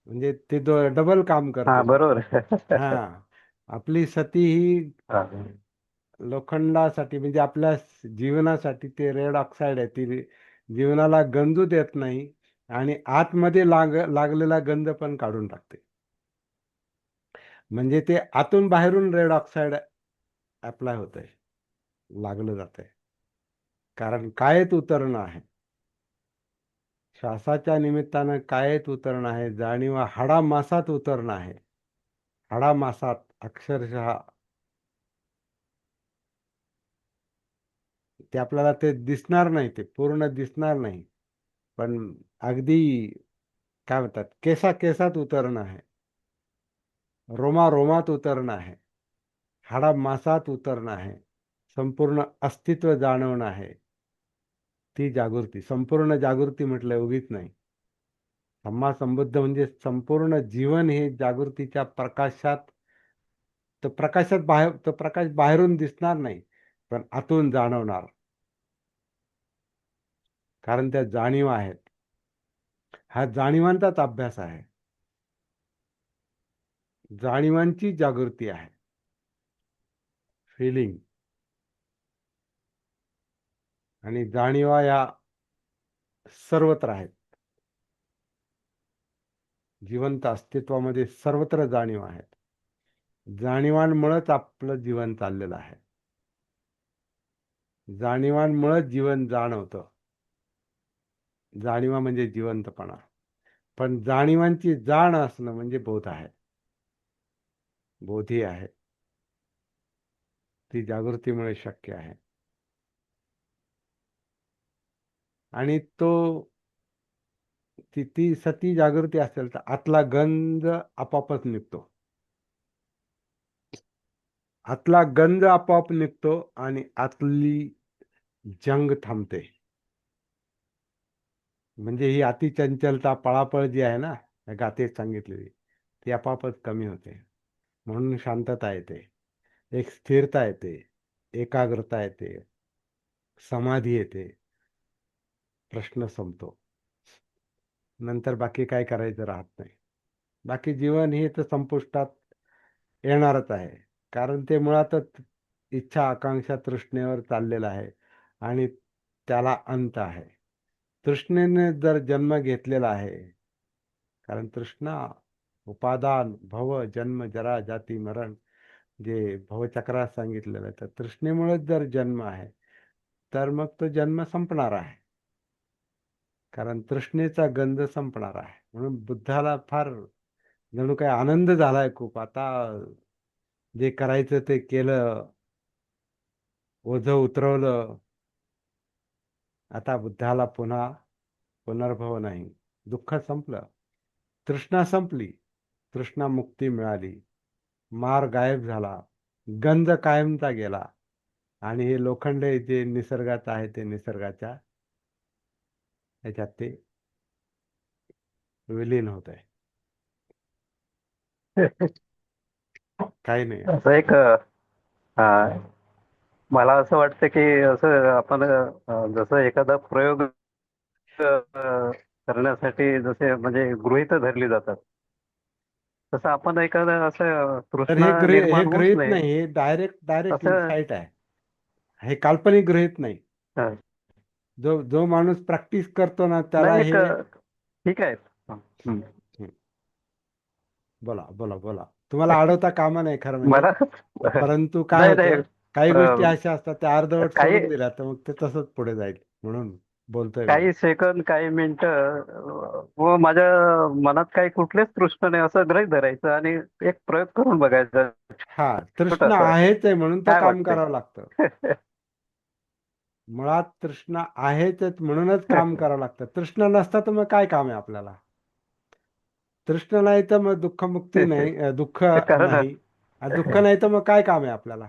म्हणजे ते डबल काम हा, करते ती. बरोबर हा, आहे. आपली सती ही हा. लोखंडासाठी म्हणजे आपल्या जीवनासाठी ते रेड ऑक्साईड आहे, ती जीवनाला गंजू देत नाही आणि आतमध्ये लागलेला गंज पण काढून टाकते. म्हणजे ते आतून बाहेरून रेड ऑक्साईड अप्लाय होतंय, लागलं जातंय. कारण कायेत उतरणं आहे, श्वासाच्या निमित्तानं कायेत उतरणं आहे, जाणीव हाडामासात उतरणं आहे. हाडामासात अक्षरशः ते आपल्याला ते दिसणार नाही, ते पूर्ण दिसणार नाही, पण अगदी काय म्हणतात, केसा केसात उतरणं आहे, रोमा रोमात उतरणं आहे, हाडामासात उतरणं आहे, संपूर्ण अस्तित्व जाणवणं आहे. ती जागृती, संपूर्ण जागृती म्हटलं उगीच नाही. सम्मा संबुद्ध म्हणजे संपूर्ण जीवन हे जागृतीच्या प्रकाशात, तो प्रकाश बाहेरून दिसणार नाही, पण आतून जाणवणार. कारण त्या जाणीव आहेत. हा जाणीवांचाच अभ्यास आहे, जाणीवांची जागृती आहे. फिलिंग आणि जाणीवा या सर्वत्र आहेत. जिवंत अस्तित्वामध्ये सर्वत्र जाणीव आहेत. जाणीवांमुळेच आपलं जीवन चाललेलं आहे. जाणीवांमुळेच जीवन जाणवतं. जाणीवा म्हणजे जिवंतपणा. पण जाणीवांची जाण असणं म्हणजे बोध आहे, बोधी आहे. ती जागृतीमुळे शक्य आहे. आणि ती सती जागृती असेल तर आतला गंज आपोआपच निघतो. आतला गंज आपोआप निघतो आणि आतली जंग थांबते. म्हणजे ही अतिचंचलता, पळापळ जी आहे ना, या गाथेत सांगितलेली, ती आपोआपच कमी होते. म्हणून शांतता येते, एक स्थिरता येते, एकाग्रता येते, समाधी येते, प्रश्न संपतो. नंतर बाकी काय करायचं राहत नाही. बाकी जीवन हे तर संपुष्टात येणारच आहे. कारण ते मुळातच इच्छा, आकांक्षा, तृष्णेवर चाललेलं आहे आणि त्याला अंत आहे. तृष्णेने जर जन्म घेतलेला आहे, कारण तृष्णा, उपादान, भव, जन्म, जरा, जाती, मरण जे भवचक्रात सांगितलेलं आहे, तर तृष्णेमुळेच जर जन्म आहे, तर मग तो जन्म संपणार आहे. कारण तृष्णेचा गंध संपणार आहे. म्हणून बुद्धाला फार जणू काही आनंद झालाय खूप. आता जे करायचं ते केलं, ओझं उतरवलं. आता बुद्धाला पुन्हा पुनर्भव नाही. दुःख संपलं, तृष्णा संपली, तृष्णा मुक्ती मिळाली, मार गायब झाला, गंज कायमचा गेला आणि हे लोखंड जे निसर्गात आहे ते निसर्गाच्या ह्याच्यात ते विलीन होत आहे. काही नाही. असं एक हा, मला असं वाटतं की असं आपण जसं एखादा प्रयोग करण्यासाठी जसे म्हणजे गृहीत धरली जातात, तसं आपण एखादं असं तर तृष्णा हे निर्माण होऊच गृहीत नये नाही, हे डायरेक्ट असं. इन्साइट आहे. हे काल्पनिक गृहीत नाही. अ, जो जो माणूस प्रॅक्टिस करतो ना त्याला नाही एक हे. ठीक आहे. हं. हं, बोला बोला बोला. तुम्हाला अडवता कामा नाही खरं म्हणजे. मला परंतु काय नाही नाही होतं, काही गोष्टी अ, अशा असतात त्या अर्धवट काही सोडून दिल्या तर मग ते तसंच पुढे जाईल, म्हणून बोलतोय मी. काही सेकंद, काही मिनिटं व माझ्या मनात काही कुठलेच तृष्ण नाही असं गृहीत धरायचं आणि एक प्रयोग करून बघायचा हा, तृष्णा छोटासा. आहेच आहे म्हणून तर काय काम वाटतंय? करावं लागतं. मुळात तृष्णा आहेच म्हणूनच काम करावं लागतं. तृष्णा नसता तर मग काय काम आहे आपल्याला. तृष्णा नाही तर मग दुःखमुक्ती नाही, दुःख कारण नाही. दुःख नाही तर मग काय काम आहे आपल्याला,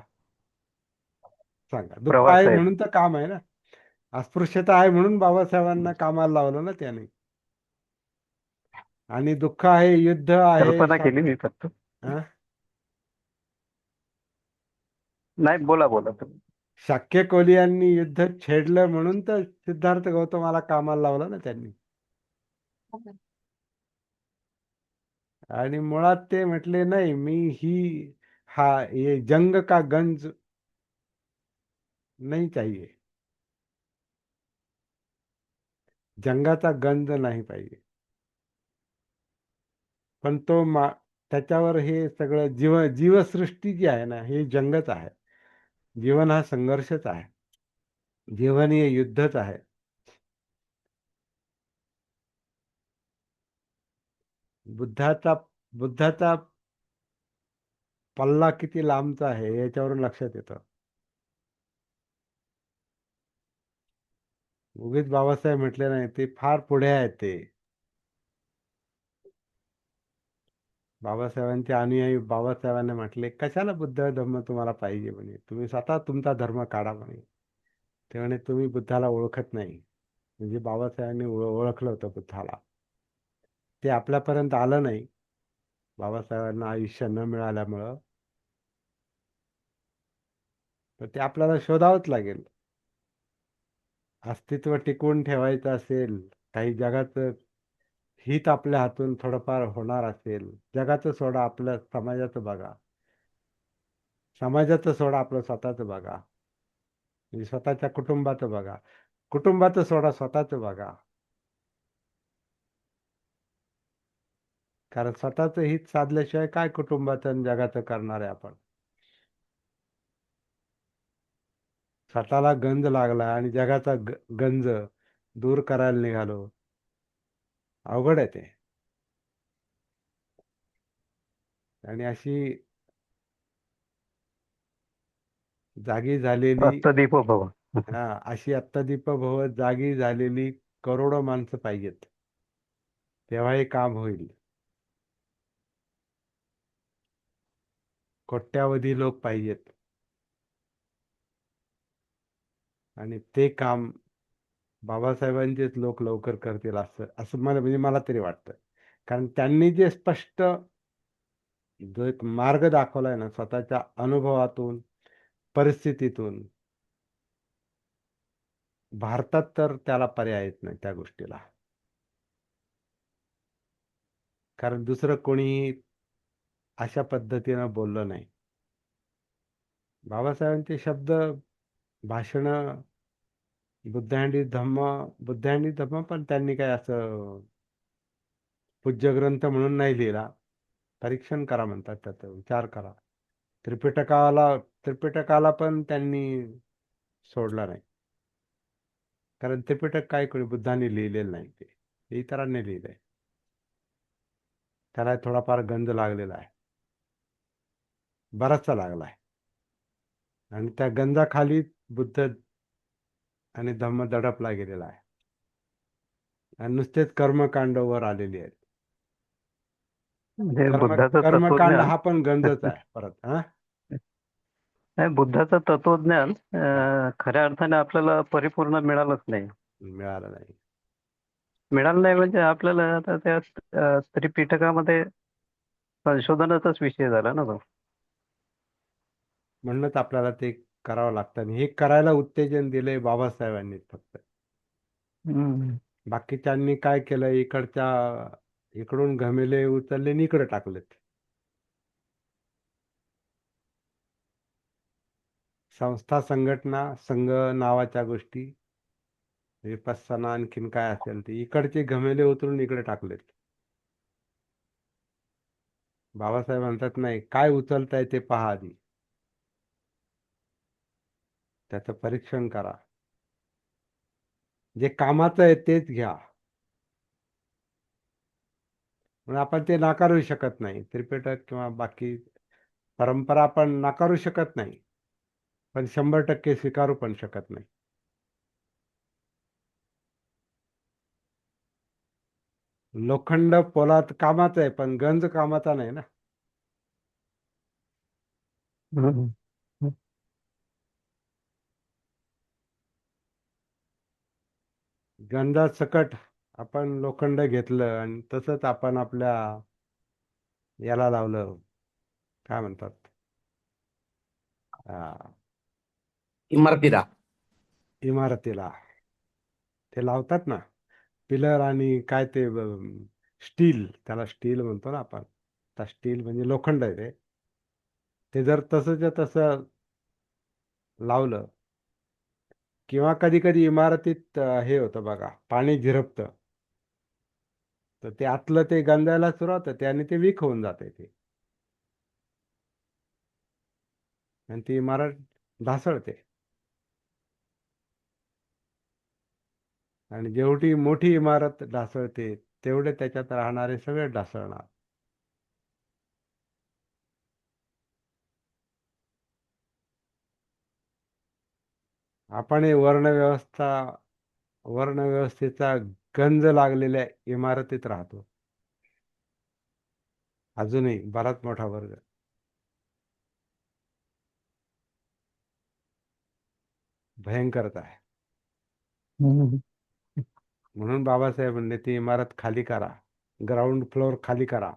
सांगा. दुःख प्रवास आहे आहे. म्हणून तर काम आहे ना. अस्पृश्यता आहे म्हणून बाबासाहेबांना कामाला लावलं ना त्याने. आणि दुःख आहे, युद्ध आहे, कल्पना केली मी फक्त. अं? नाही, बोला बोला तुम्ही. शाक्य कोलियांनी युद्ध छेडलं म्हणून तर सिद्धार्थ गौतमाला कामाला लावलं ना त्यांनी. आणि मुळात ते म्हटले नाही, मी ही हा ये जंग का गंज नहीं चाहिए, जंगाचा गंज नाही पाहिजे. पण त्याच्यावर हे सगळं जीवसृष्टी जी आहे ना, हे जंगच आहे. जीवन हा संघर्षच आहे. जीवन हे युद्धच आहे. बुद्धाचा बुद्धाचा पल्ला किती लांबचा आहे याच्यावरून लक्षात येतं. उगीच बाबासाहेब म्हटले नाही, ते फार पुढे आहेत ते. बाबासाहेबांचे अनुयायी बाबासाहेबांना म्हटले, कशाला बुद्ध धर्म तुम्हाला पाहिजे म्हणे, तुम्ही स्वतः तुमचा धर्म काढा म्हणे. ते म्हणे तुम्ही बुद्धाला ओळखत नाही. म्हणजे बाबासाहेबांनी ओळखलं होतं बुद्धाला. ते आपल्यापर्यंत आलं नाही, बाबासाहेबांना आयुष्य न मिळाल्यामुळं. तर ते आपल्याला शोधावंच लागेल. अस्तित्व टिकवून ठेवायचं असेल, काही जगाचं हित आपल्या हातून थोडंफार होणार असेल, जगाचं सोडा, आपल्या समाजाचं बघा. समाजाचं सोडा, आपलं स्वतःचं बघा. म्हणजे स्वतःच्या कुटुंबाचं बघा. कुटुंबाचं सोडा, स्वतःचं बघा. कारण स्वतःचं हित साधल्याशिवाय काय कुटुंबाचं आणि जगाचं करणार आहे आपण. स्वतःला गंज लागला आणि जगाचा गंज दूर करायला निघालो, अवघड आहे ते. आणि अशी जागी झालेली, अष्टदीपो भव. हा, अशी अत्तदीप भव जागी झालेली करोडो माणसं पाहिजेत, तेव्हा हे काम होईल. कोट्यावधी लोक पाहिजेत. आणि ते काम बाबासाहेबांचेच लोक लवकर करतील, असं असं मला, म्हणजे मला तरी वाटतं. कारण त्यांनी जे स्पष्ट जो एक मार्ग दाखवलाय ना, स्वतःच्या अनुभवातून, परिस्थितीतून, भारतात तर त्याला पर्याय येत नाही त्या गोष्टीला. कारण दुसरं कोणीही अशा पद्धतीनं बोललं नाही. बाबासाहेबांचे शब्द, भाषण, बुद्ध अँड धम्म पण त्यांनी काय असं पूज्य ग्रंथ म्हणून नाही लिहिला. परीक्षण करा म्हणतात, त्याचा विचार करा. त्रिपिटकाला त्रिपिटकाला पण त्यांनी सोडला नाही. कारण त्रिपिटक काय कोणी बुद्धांनी लिहिलेलं नाही, ते इतरांनी लिहिलंय. त्याला थोडाफार गंज लागलेला आहे, बराचसा लागलाय. आणि त्या गंजाखाली बुद्ध आणि धम्म दडपला गेलेला आहे. आणि नुसतेच कर्मकांड वर आलेली आहेत. म्हणजे बुद्धाचं कर्मकांड तत्वज्ञान. हा पण गंजच आहे परत, हा. नाही, बुद्धाचं तत्वज्ञान हा, खऱ्या अर्थाने आपल्याला परिपूर्ण मिळालंच नाही. मिळालं नाही. मिळालं नाही म्हणजे आपल्याला आता त्या त्रिपिटकामध्ये संशोधनाचाच विषय झाला ना तो. म्हणूनच आपल्याला ते करावं लागतं. आणि हे करायला उत्तेजन दिलंय बाबासाहेबांनी फक्त. हम्म. बाकीच्यांनी काय केलं, इकडून घमेले उचलले आणि इकडे टाकलेत. संस्था, संघटना, संघ नावाच्या गोष्टी, विपස්සना, आणखीन काय असेल ते इकडचे घमेले उचलून इकडे टाकलेत. बाबासाहेब म्हणतात, नाही, काय उचलताय ते पहा आधी, त्याचं परीक्षण करा, जे कामाचं आहे तेच घ्या. म्हणून आपण ते नाकारू शकत नाही. त्रिपिटक किंवा बाकी परंपरा आपण नाकारू शकत नाही, पण 100% स्वीकारू पण शकत नाही. लोखंड पोलाद कामाचं आहे, पण गंज कामाचा नाही ना. हम्म. गंजासकट आपण लोखंड घेतलं आणि तसंच आपण आपल्या याला लावलं, काय म्हणतात, आ, इमारतीला. इमारतीला ते लावतात ना, पिलर आणि काय ते स्टील, त्याला स्टील म्हणतो ना आपण. आता स्टील म्हणजे लोखंड आहे ते. ते जर तसंच्या तसं लावलं किंवा कधी कधी इमारतीत हे होतं बघा, पाणी झिरपतं, तर ते आतलं ते गंजायला सुरुवात होते आणि ते वीक होऊन जाते ते, आणि ती इमारत ढासळते. आणि जेवढी मोठी इमारत ढासळते तेवढे त्याच्यात राहणारे सगळे ढासळणार. आपण हे वर्णव्यवस्थेचा गंज लागलेल्या इमारतीत राहतो, अजूनही बराच मोठा वर्ग. भयंकरच आहे. हम्म. म्हणून बाबासाहेबांनी ती इमारत खाली करा, ग्राउंड फ्लोअर खाली करा,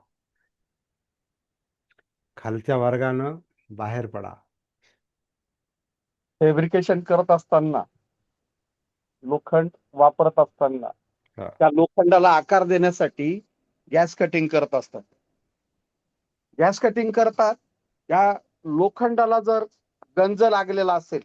खालच्या वर्गानं बाहेर पडा. फॅब्रिकेशन करत असताना, लोखंड वापरत असताना हा. त्या लोखंडाला आकार देण्यासाठी गॅस कटिंग करत असतात. गॅस कटिंग करतात, त्या लोखंडाला जर गंज लागलेला असेल,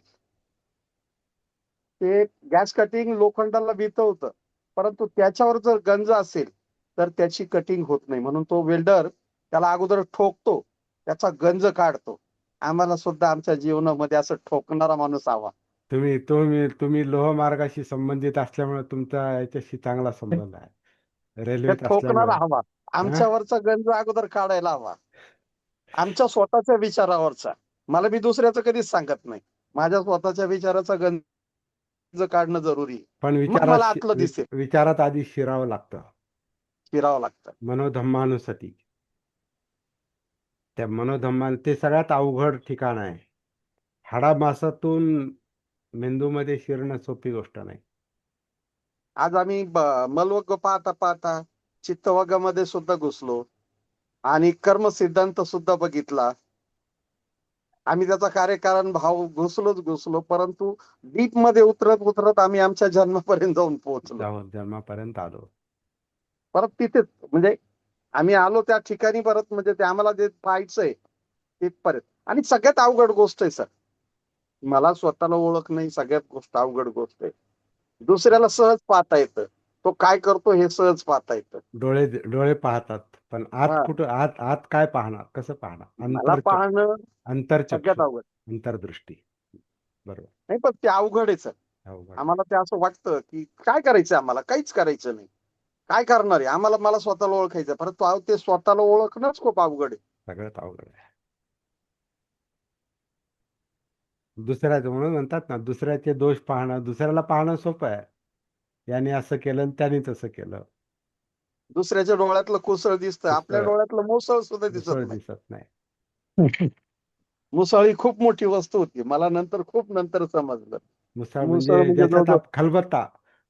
ते गॅस कटिंग लोखंडाला वितवतं, परंतु त्याच्यावर जर गंज असेल तर त्याची कटिंग होत नाही. म्हणून तो वेल्डर त्याला अगोदर ठोकतो, त्याचा गंज काढतो. आम्हाला सुद्धा आमच्या जीवनामध्ये असं ठोकणारा माणूस हवा. तुम्ही तुम्ही तुम्ही लोहमार्गाशी संबंधित असल्यामुळे तुमचा याच्याशी चांगला संबंध आहे, ते रेल्वेत ठोकणारा असल्यामुळे. हवा, हा? आमच्यावरचा गंज अगोदर काढायला हवा, आमच्या स्वतःच्या विचारावरचा. मला मी दुसऱ्याचं कधीच सांगत नाही, माझ्या स्वतःच्या विचाराचा गंज काढणं जरुरी आहे. पण मग मला आतलं दिसेल. विचारात आधी शिरावं लागतं, फिरावं लागतं. मनोधम्मानुसती. त्या मनोधम्मान ते सगळ्यात अवघड ठिकाण आहे. हाडामासातून मेंदूमध्ये शिरणं सोपी गोष्ट नाही. आज आम्ही मलवग पाहता पाहता चित्तवगामध्ये सुद्धा घुसलो आणि कर्म सिद्धांत सुद्धा बघितला. आम्ही त्याचा कार्यकारण भाव घुसलो, परंतु डीप मध्ये उतरत उतरत आम्ही आमच्या जन्मापर्यंत जाऊन पोहोचलो. जाऊन जन्मापर्यंत आलो. परत तिथेच म्हणजे आम्ही आलो त्या ठिकाणी, परत म्हणजे ते आम्हाला जे पाहायचंय तिथपर्यंत. आणि सगळ्यात अवघड गोष्ट आहे सर, मला स्वतःला ओळख नाही, सगळ्यात गोष्ट अवघड गोष्ट आहे. दुसऱ्याला सहज पाहता येतं, तो काय करतो हे सहज पाहता येतं. डोळे डोळे पाहतात, पण आत हा, कुठं, आत आत काय पाहणार, कसं पाहणार? मला पाहणं सगळ्यात अंतरचक्षु, अवघड. अंतर्दृष्टी. बरोबर. नाही पण ते अवघड आहे सर. अवघड. आम्हाला ते असं वाटतं की काय करायचं, आम्हाला काहीच करायचं नाही, काय करणार आहे आम्हाला, मला स्वतःला ओळखायचं. परंतु अहो, ते स्वतःला ओळखणंच खूप अवघड आहे. सगळ्यात अवघड आहे. दुसऱ्याचं म्हणून म्हणतात ना, दुसऱ्याचे दोष पाहणं, दुसऱ्याला पाहणं सोपं आहे. याने असं केलं आणि त्याने तसं केलं. दुसऱ्याच्या डोळ्यातलं कुसळ दिसतं, आपल्या दुसरं डोळ्यातलं मुसळ सुद्धा दिसत दुसरं नाही. दिसत नाही. मुसळ ही खूप मोठी वस्तू होती, मला नंतर खूप नंतर समजलं. मुसळ मुसळ म्हणजे म्हणजे ज्याच्यात जवळजवळ, खलबत्ता.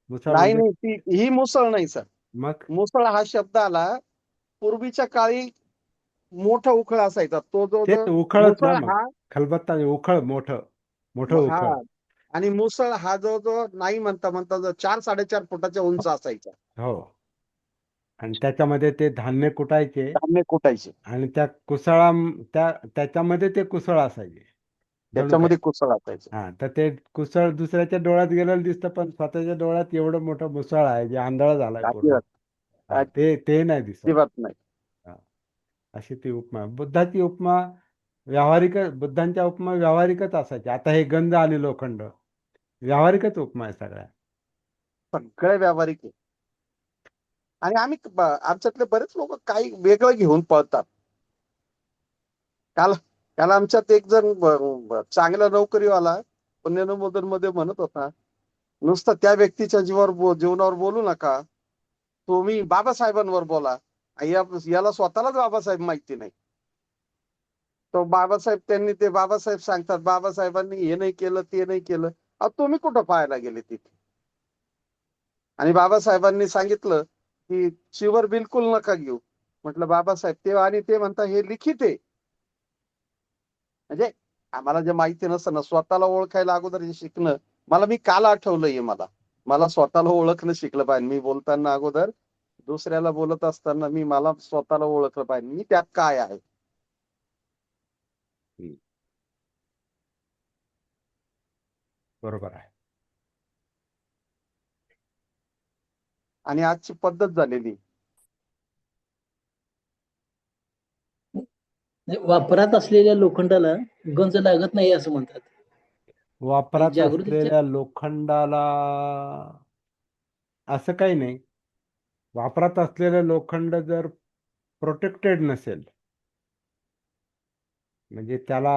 मुसळ नाही म्हणजे नाही, ती ही मुसळ नाही सर. मग मुसळ हा शब्द आला पूर्वीच्या काळी, मोठा उखळ असायचा तो जो ते जो उखळच ना मुसळ मग. हा. खलबत्ता म्हणजे उखळ, मोठं मोठं हा, उखळ. आणि मुसळ हा जो जो नाही म्हणता म्हणता जो 4-4.5 फुटाच्या उंच असायचा. हो. आणि त्याच्यामध्ये ते धान्य कुटायचे, धान्य कुटायचे, आणि त्याच्यामध्ये ते कुसळ असायचे जणू काय. त्याच्यामध्ये कुसळ असायचे. हा, तर ते कुसळ दुसऱ्याच्या डोळ्यात गेलेलं दिसतं, पण स्वतःच्या डोळ्यात एवढं मोठं मुसळ आहे जे आंधळा झालाय पूर्ण. अजिबात हा, ते नाही दिसत. अजिबात नाही. हा, अशी ती उपमा. बुद्धाची उपमा व्यावहारिक, बुद्धांच्या उपमा व्यावहारिकच असायची. आता हे गंज आणि लोखंड व्यावहारिकच उपमा आहे सगळ्या. सगळे व्यावहारिक आहे. आणि आम्ही आमच्यातले बरेच लोक काही वेगळं घेऊन पळतात. काल काल आमच्यात एक जण चांगला नोकरीवाला पुण्यनमोदन मध्ये म्हणत होता, नुसतं त्या व्यक्तीच्या जीवनावर बोलू नका, तुम्ही बाबासाहेबांवर बोला. याला स्वतःलाच बाबासाहेब माहिती नाही. तो बाबासाहेब, त्यांनी ते बाबासाहेब सांगतात, बाबासाहेबांनी हे नाही केलं, ते नाही केलं. अहो, तुम्ही कुठं पाहायला गेले तिथे? आणि बाबासाहेबांनी सांगितलं की शिवर बिलकुल नका घेऊ. म्हटलं बाबासाहेब, ते आणि ते म्हणता हे लिखित आहे. म्हणजे आम्हाला जे माहिती नसतं ना, स्वतःला ओळखायला अगोदर जे शिकणं, मला मी काल आठवलंय मला मला स्वतःला ओळखणं शिकलं पाहिजे. मी बोलताना अगोदर दुसऱ्याला बोलत असताना मी मला स्वतःला ओळखलं पाहिजे, मी त्यात काय आहे. बरोबर आहे. आणि आजची पद्धत झालेली. वापरात असलेल्या लोखंडाला गंज लागत नाही असं म्हणतात. वापरात जागृतीच्या असलेल्या लोखंडाला असं काही नाही. वापरात असलेलं लोखंड जर प्रोटेक्टेड नसेल, म्हणजे त्याला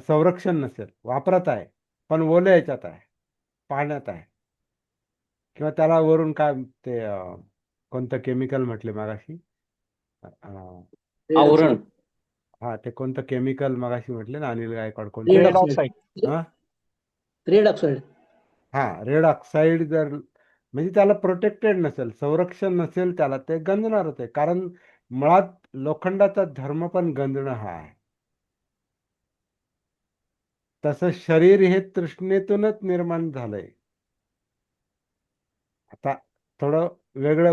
संरक्षण नसेल, वापरात आहे पण ओल्या याच्यात आहे, पाण्यात आहे, किंवा त्याला वरून काय ते कोणतं केमिकल म्हटले मागाशी, आवरण. हा ते कोणतं केमिकल मगाशी म्हटले ना अनिल गायकवाड, रेड कोणतं? Red oxide. हा रेड ऑक्साईड. हा रेड ऑक्साईड जर म्हणजे त्याला प्रोटेक्टेड नसेल, संरक्षण नसेल, त्याला ते गंजणारच आहे. कारण मुळात लोखंडाचा धर्म पण गंजणं हा आहे. तसं शरीर हे तृष्णेतूनच निर्माण झालंय. आता थोडं वेगळं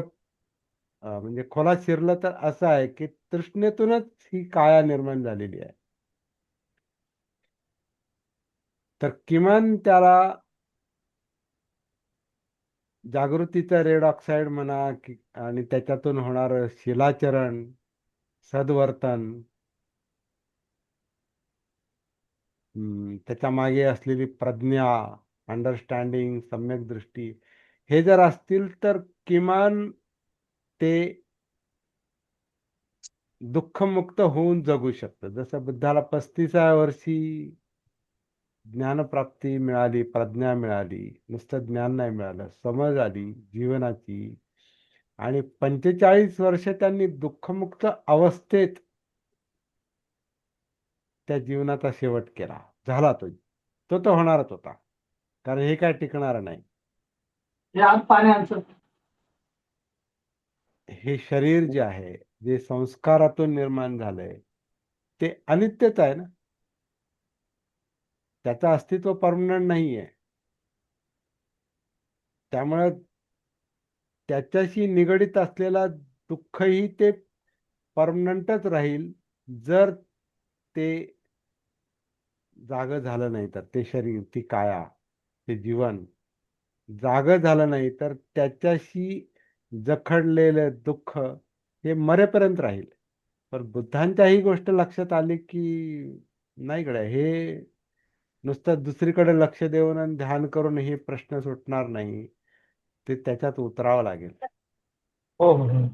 म्हणजे खोलात शिरलं तर असं आहे की तृष्णेतूनच ही काया निर्माण झालेली आहे. तर किमान त्याला जागृतीचं रेड ऑक्साईड म्हणा आणि त्याच्यातून होणार शिलाचरण, सद्वर्तन, त्याच्या मागे असलेली प्रज्ञा, अंडरस्टँडिंग, सम्यक दृष्टी, हे जर असतील तर किमान ते दुःखमुक्त होऊन जगू शकतं. जसं बुद्धाला 35व्या वर्षी ज्ञानप्राप्ती मिळाली, प्रज्ञा मिळाली, नुसतं ज्ञान नाही मिळालं, समज आली जीवनाची, आणि 45 वर्ष त्यांनी दुःखमुक्त अवस्थेत त्या जीवनाचा शेवट केला. झाला तो तो होणारच होता, कारण हे काय टिकणार नाही. हे शरीर जे आहे, जे संस्कारातून निर्माण झालंय, ते अनित्यच आहे ना. त्याचं अस्तित्व परमनंट नाही आहे. त्यामुळे त्याच्याशी निगडित असलेला दुःखही ते परमनंटच राहील, जर ते जागं झालं नाही तर. ते शरीर, ती काया, ते जीवन जागं झालं नाही तर त्याच्याशी जखडलेलं दुःख हे मरेपर्यंत राहील. पण बुद्धांच्या ही गोष्ट लक्षात आली की नाही गड्या, हे नुसतं दुसरीकडे लक्ष देऊन आणि ध्यान करून हे प्रश्न सुटणार नाही, ते त्याच्यात उतरावं लागेल. हो हो हो.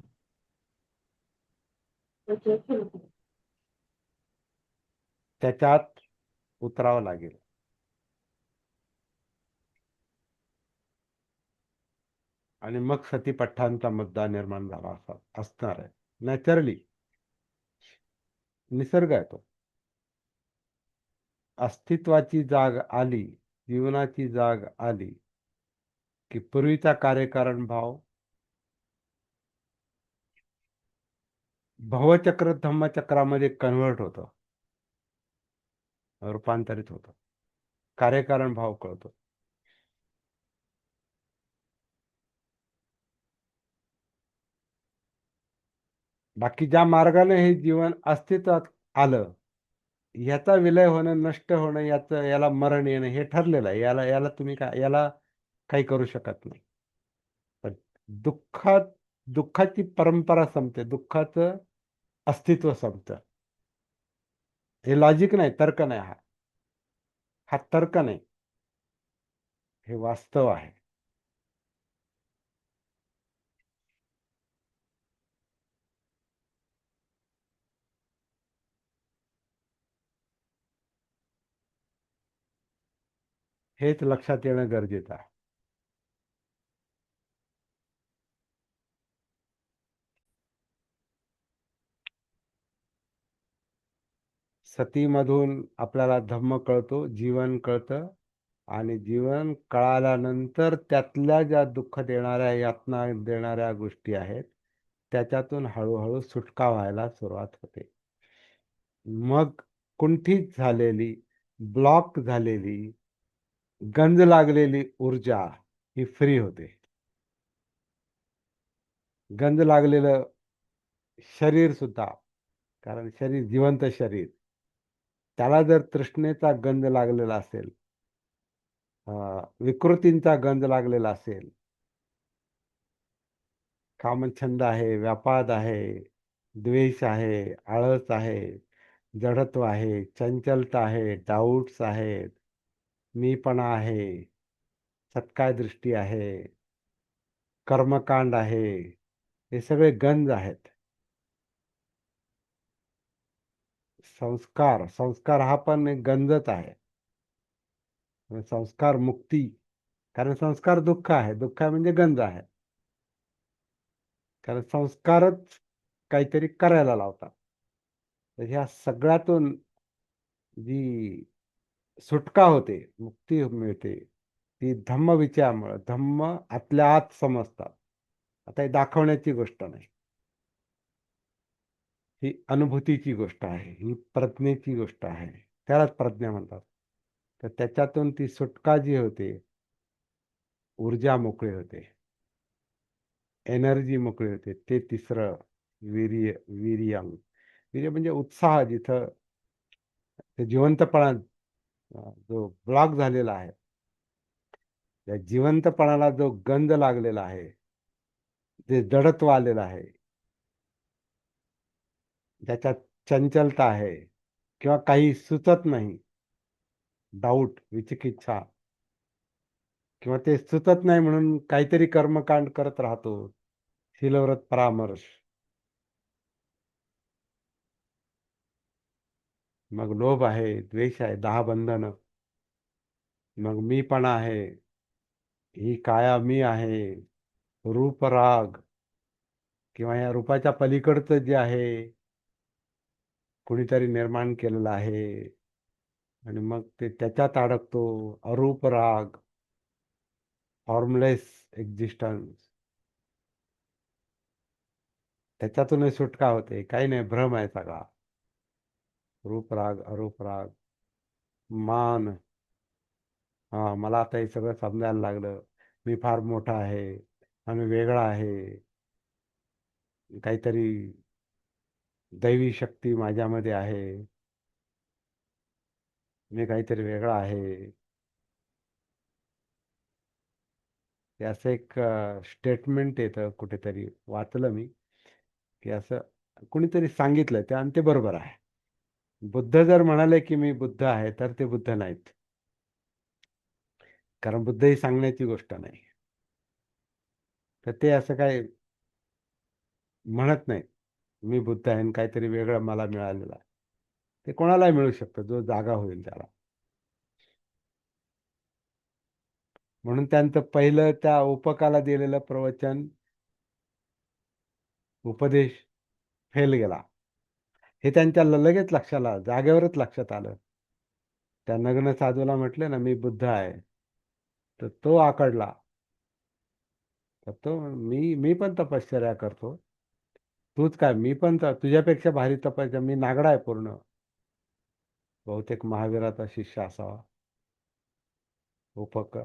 त्याच्यात उतरावं लागेल. आणि मग सतीपट्टांचा मुद्दा निर्माण झाला असा असणार आहे. नॅचरली निसर्ग आहे तो. अस्तित्वाची जाग आली, जीवनाची जाग आली की पूर्वीचा कार्यकारण भाव भवचक्र धम्मचक्रामध्ये कन्व्हर्ट होतो, रूपांतरित होतो, कार्यकारण भाव कळतो. बाकी ज्या मार्गाने हे जीवन अस्तित्वात आलं, याचा विलय होणं, नष्ट होणं, याला मरण येणं हे ठरलेलं आहे. याला तुम्ही याला काही करू शकत नाही. पण दुःखाची परंपरा संपते, दुःखाचं अस्तित्व संपतं. हे लॉजिक नाही, तर्क नाही. हा तर्क नाही, हे वास्तव आहे. हेच लक्षात येणं गरजेचं आहे. सतीमधून आपल्याला धम्म कळतो, जीवन कळतं, आणि जीवन कळाल्यानंतर त्यातल्या ज्या दुःख देणाऱ्या, यातना देणाऱ्या गोष्टी आहेत, त्याच्यातून हळूहळू सुटका व्हायला सुरुवात होते. मग कुंठित झालेली, ब्लॉक झालेली, गंज लागलेली ऊर्जा ही फ्री होते. गंज लागलेलं शरीर सुद्धा, कारण शरीर जिवंत शरीर, त्याला जर तृष्णेचा गंध लागलेला असेल, विकृतींचा गंध लागलेला असेल, कामछंद आहे, व्यापाद आहे, द्वेष आहे, आळस आहे, जडत्व आहे, चंचलता आहे, डाऊट्स आहेत, मीपणा आहे, सत्काय दृष्टी आहे, कर्मकांड आहे, हे सगळे गंज आहेत. संस्कार संस्कार हा पण एक गंजच आहे. संस्कार मुक्ती, कारण संस्कार दुःख आहे, दुःख आहे म्हणजे गंज आहे, कारण संस्कारच काहीतरी करायला लावतात. तर ह्या सगळ्यातून जी सुटका होते, मुक्ती मिळते, ती धम्मविजयामुळं. धम्म आतल्या आत समजतात. आता हे दाखवण्याची गोष्ट नाही, ही अनुभूतीची गोष्ट आहे, ही प्रज्ञेची गोष्ट आहे, त्यालाच प्रज्ञा म्हणतात. तर त्याच्यातून ती सुटका जी होते, ऊर्जा मोकळी होते, एनर्जी मोकळी होते, ते तिसरं वीर्यं. वीर्य म्हणजे उत्साह, जिथं ते जिवंतपणा जो ब्लॉक झालेला आहे, त्या जिवंतपणाला जो गंध लागलेला आहे, जे जडत्व आलेलं आहे, ज्याच्यात चंचलता आहे किंवा काही सुचत नाही, डाऊट, विचिकिच्छा, किंवा ते सुचत नाही म्हणून काहीतरी कर्मकांड करत राहतो, शीलव्रत परामर्श. मग लोभ आहे, द्वेष आहे, 10 बंधनं. मग मीपणा आहे, ही काया मी आहे, रूपराग, किंवा या रूपाच्या पलीकडचं जे आहे, कुणीतरी निर्माण केलेलं आहे, आणि मग ते त्याच्यात अडकतो, अरूप राग, फॉर्मलेस एक्झिस्टन्स. त्याच्यातूनही सुटका होते, काही नाही, भ्रम आहे सगळा. रूपराग, अरूप राग, मान. हा, मला आता हे सगळं समजायला लागलं, मी फार मोठा आहे, आम्ही वेगळा आहे, काहीतरी दैवी शक्ती माझ्यामध्ये आहे, मी काहीतरी वेगळा आहे. हे असं एक स्टेटमेंट येतं, कुठेतरी वाचलं मी, की असं कुणीतरी सांगितलं ते, आणि ते बरोबर आहे. बुद्ध जर म्हणाले की मी बुद्ध आहे, तर ते बुद्ध नाहीत, कारण बुद्ध ही सांगण्याची गोष्ट नाही. तर ते असं काय म्हणत नाही, मी बुद्ध आहे आणि काहीतरी वेगळं मला मिळालेलं आहे. ते कोणालाही मिळू शकतं, जो जागा होईल त्याला. म्हणून त्यांचं पहिलं त्या उपकाला दिलेलं प्रवचन, उपदेश फेल गेला, हे त्यांच्या लगेच लक्षाला, जागेवरच लक्षात आलं. त्या नग्न साधूला म्हटले ना, मी बुद्ध आहे, तर तो आकडला. तर तो, मी पण तपश्चर्या करतो, तूच काय, मी पण तर तुझ्यापेक्षा भारी तपश्चर्या, मी नागडा आहे पूर्ण, बहुतेक महावीराचा शिष्य असावा, उपक,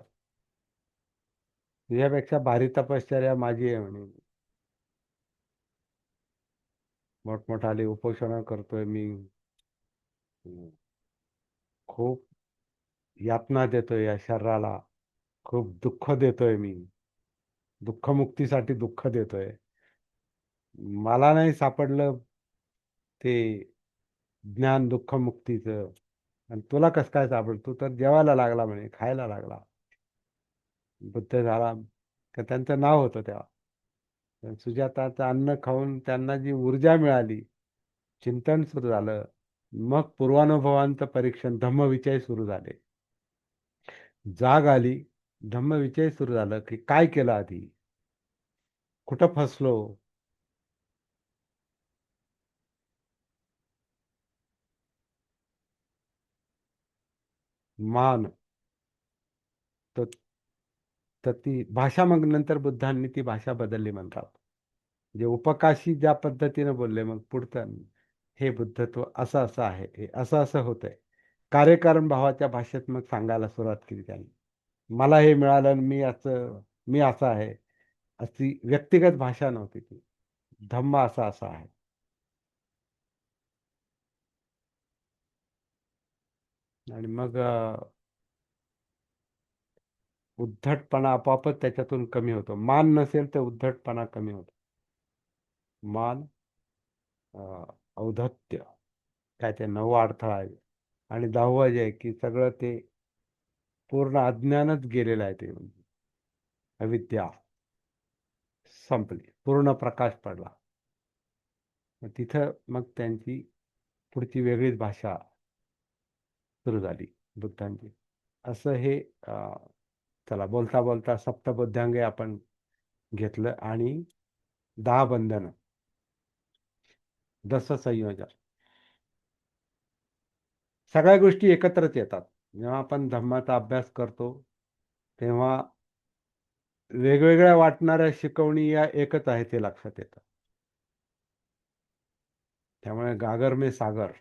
तुझ्यापेक्षा भारी तपश्चर्या माझी आहे म्हणे, मोठमोठाले उपोषण करतोय मी, खूप यातना देतोय या शरीराला, खूप दुःख देतोय मी, दुःखमुक्तीसाठी दुःख देतोय, मला नाही सापडलं ते ज्ञान दुःखमुक्तीचं, आणि तुला कसं काय सापडलं, तू तर जेवायला लागला म्हणे, खायला लागला, बुद्ध झाला. का त्यांचं नाव होतं तेव्हा. तर सुजाताचं अन्न खाऊन त्यांना जी ऊर्जा मिळाली, चिंतन सुरू झालं, मग पूर्वानुभवांचं परीक्षण, धम्मविचय सुरू झाले, जाग आली, धम्मविचय सुरू झालं, की काय केलं आधी, कुठं फसलो, मान. तर तर ती भाषा, मग नंतर बुद्धांनी ती भाषा बदलली म्हणतात. जे उपकाशी ज्या पद्धतीने बोलले, मग पुढचं, हे बुद्धत्व असं असं आहे, हे असं असं होतंय, कार्यकारण भावाच्या भाषेत मग सांगायला सुरुवात केली त्यांनी. मला हे मिळालं आणि मी असं आहे, अशी व्यक्तिगत भाषा नव्हती ती. धम्म असा असा आहे. आणि मग उद्धटपणा आपोआपच त्याच्यातून कमी होतो. मान नसेल तर उद्धटपणा कमी होतो. मान, औद्धत्य, काय ते 9वा अडथळा आहे. आणि 10वं जे आहे की सगळं ते पूर्ण अज्ञानच गेलेलं आहे. ते म्हणजे अविद्या संपली, पूर्ण प्रकाश पडला. मग तिथं मग त्यांची पुढची वेगळीच भाषा सुरू झाली बुद्धांची. असं हे चला बोलता बोलता सप्तबुद्धांगे आपण घेतलं आणि 10 बंधनं, 10 संयोजन, सगळ्या गोष्टी एकत्रच येतात. जेव्हा आपण धम्माचा अभ्यास करतो तेव्हा वेगवेगळ्या वाटणाऱ्या शिकवणी या एकच आहे ते लक्षात येतं. त्यामुळे गागर में सागर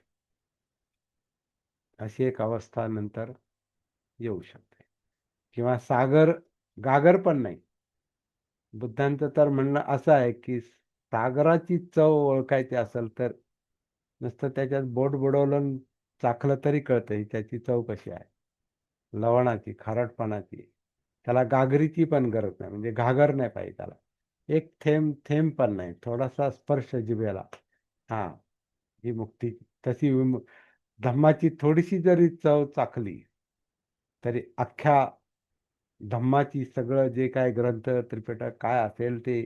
अशी एक अवस्था नंतर येऊ शकते. किंवा सागर गागर पण नाही. बुद्धांचं तर म्हणणं असं आहे की सागराची चव ओळखायची असेल तर नुसतं त्याच्यात बोट बुडवलं आणि चाखलं तरी कळतं त्याची चव कशी आहे. लवणाची, खारटपणाची. त्याला गागरीची पण गरज नाही, म्हणजे घागर नाही पाहिजे त्याला. एक थेंब थेंब पण नाही, थोडासा स्पर्श जिभेला, हा, ही मुक्ती. तशी धम्माची थोडीशी जरी चव चाखली तरी अख्ख्या धम्माची, सगळं जे काय ग्रंथ त्रिपिटक काय असेल ते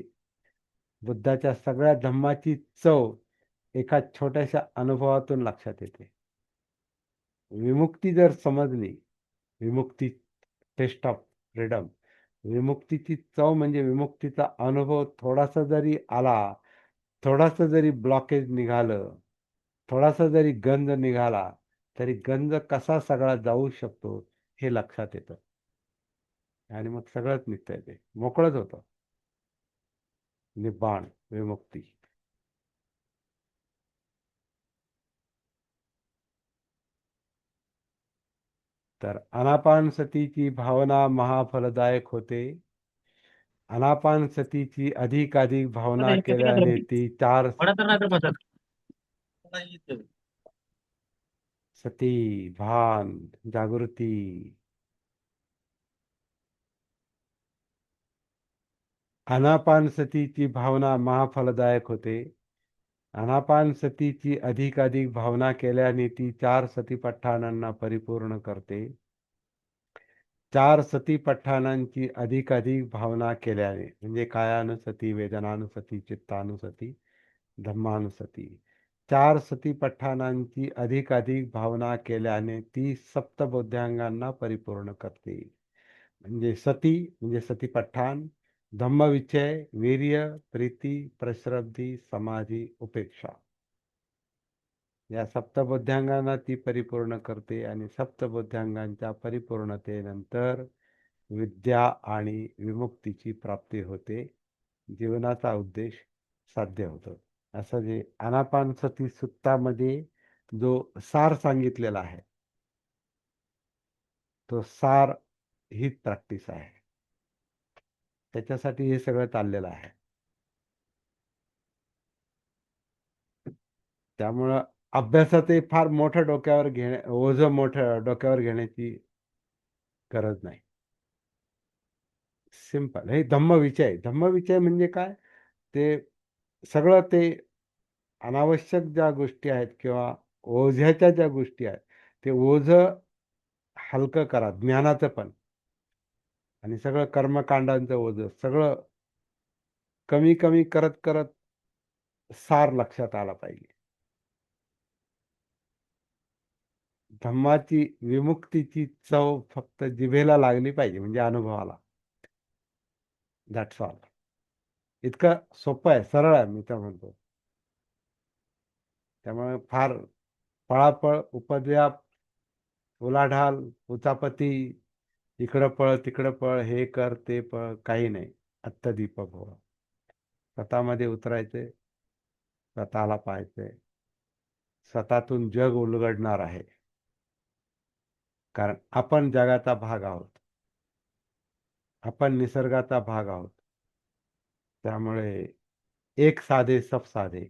बुद्धाच्या सगळ्या धम्माची चव एका छोट्याशा अनुभवातून लक्षात येते. विमुक्ती जर समजली, विमुक्ती, टेस्ट ऑफ फ्रीडम, विमुक्तीची चव म्हणजे विमुक्तीचा अनुभव थोडासा जरी आला, थोडासा जरी ब्लॉकेज निघालं, थोडासा जरी गंज निघाला, तरी गंज कसा सगळा जाऊ शकतो हे लक्षात येतं. आणि मग सगळंच निघतंय, ते मोकळंच होतं. निब्बाण, विमुक्ती. तर आनापानसतीची भावना महाफलदायक होते. आनापानसतीची अधिकाधिक भावना केल्याने ती 4 सती, भान, जागृती, आनापानसतीची भावना महाफलदायक होते. आनापानसतीची अधिकाधिक भावना केल्याने ती 4 सतीपठ्ठाणांना परिपूर्ण करते. 4 सतीपठ्ठाणांची अधिकाधिक भावना केल्याने, म्हणजे कायानुसती, वेदनानुसती, चित्तानुसती, धम्मानुसती, 4 सतीपठ्ठाणांची अधिकाधिक भावना केल्याने ती सप्तबोध्यांगांना परिपूर्ण करते. म्हणजे सती म्हणजे सतीपठ्ठान, धम्मविचय, वीर्य, प्रीती, प्रश्रब्धी, समाधी, उपेक्षा, या सप्तबोध्यांगांना ती परिपूर्ण करते. आणि सप्तबोध्यांगांच्या परिपूर्णतेनंतर विद्या आणि विमुक्तीची प्राप्ती होते. जीवनाचा उद्देश साध्य होतो. असं जे आनापानसती सुत्तामध्ये जो सार सांगितलेला आहे, तो सार हीच प्रॅक्टिस आहे. त्याच्यासाठी हे सगळं चाललेलं आहे. त्यामुळं अभ्यासाचे फार मोठं डोक्यावर ओझं मोठं डोक्यावर घेण्याची गरज नाही. सिंपल. हे धम्मविचय. धम्मविचय म्हणजे काय? ते सगळं ते अनावश्यक ज्या गोष्टी आहेत किंवा ओझ्याच्या ज्या गोष्टी आहेत, ते ओझं हलकं करा, ज्ञानाचं पण. आणि सगळं कर्मकांडांचं ओझं सगळं कमी कमी करत करत सार लक्षात आला पाहिजे. धम्माची, विमुक्तीची चव फक्त जिभेला लागली पाहिजे, म्हणजे अनुभवाला. That's all. इतकं सोपं आहे, सरळ आहे, मी तर म्हणतो. त्यामुळे फार पळापळ, उपद्व्याप, उलाढाल, उचापती, इकडं पळ तिकडं पळ, हे कर ते पळ, काही नाही. अत्तदीपक हो. स्वतःमध्ये उतरायचे, स्वतःला पाहायचे. स्वतःतून जग उलगडणार आहे, कारण आपण जगाचा भाग आहोत. आपण निसर्गाचा भाग आहोत. त्यामुळे एक साधे सब साधे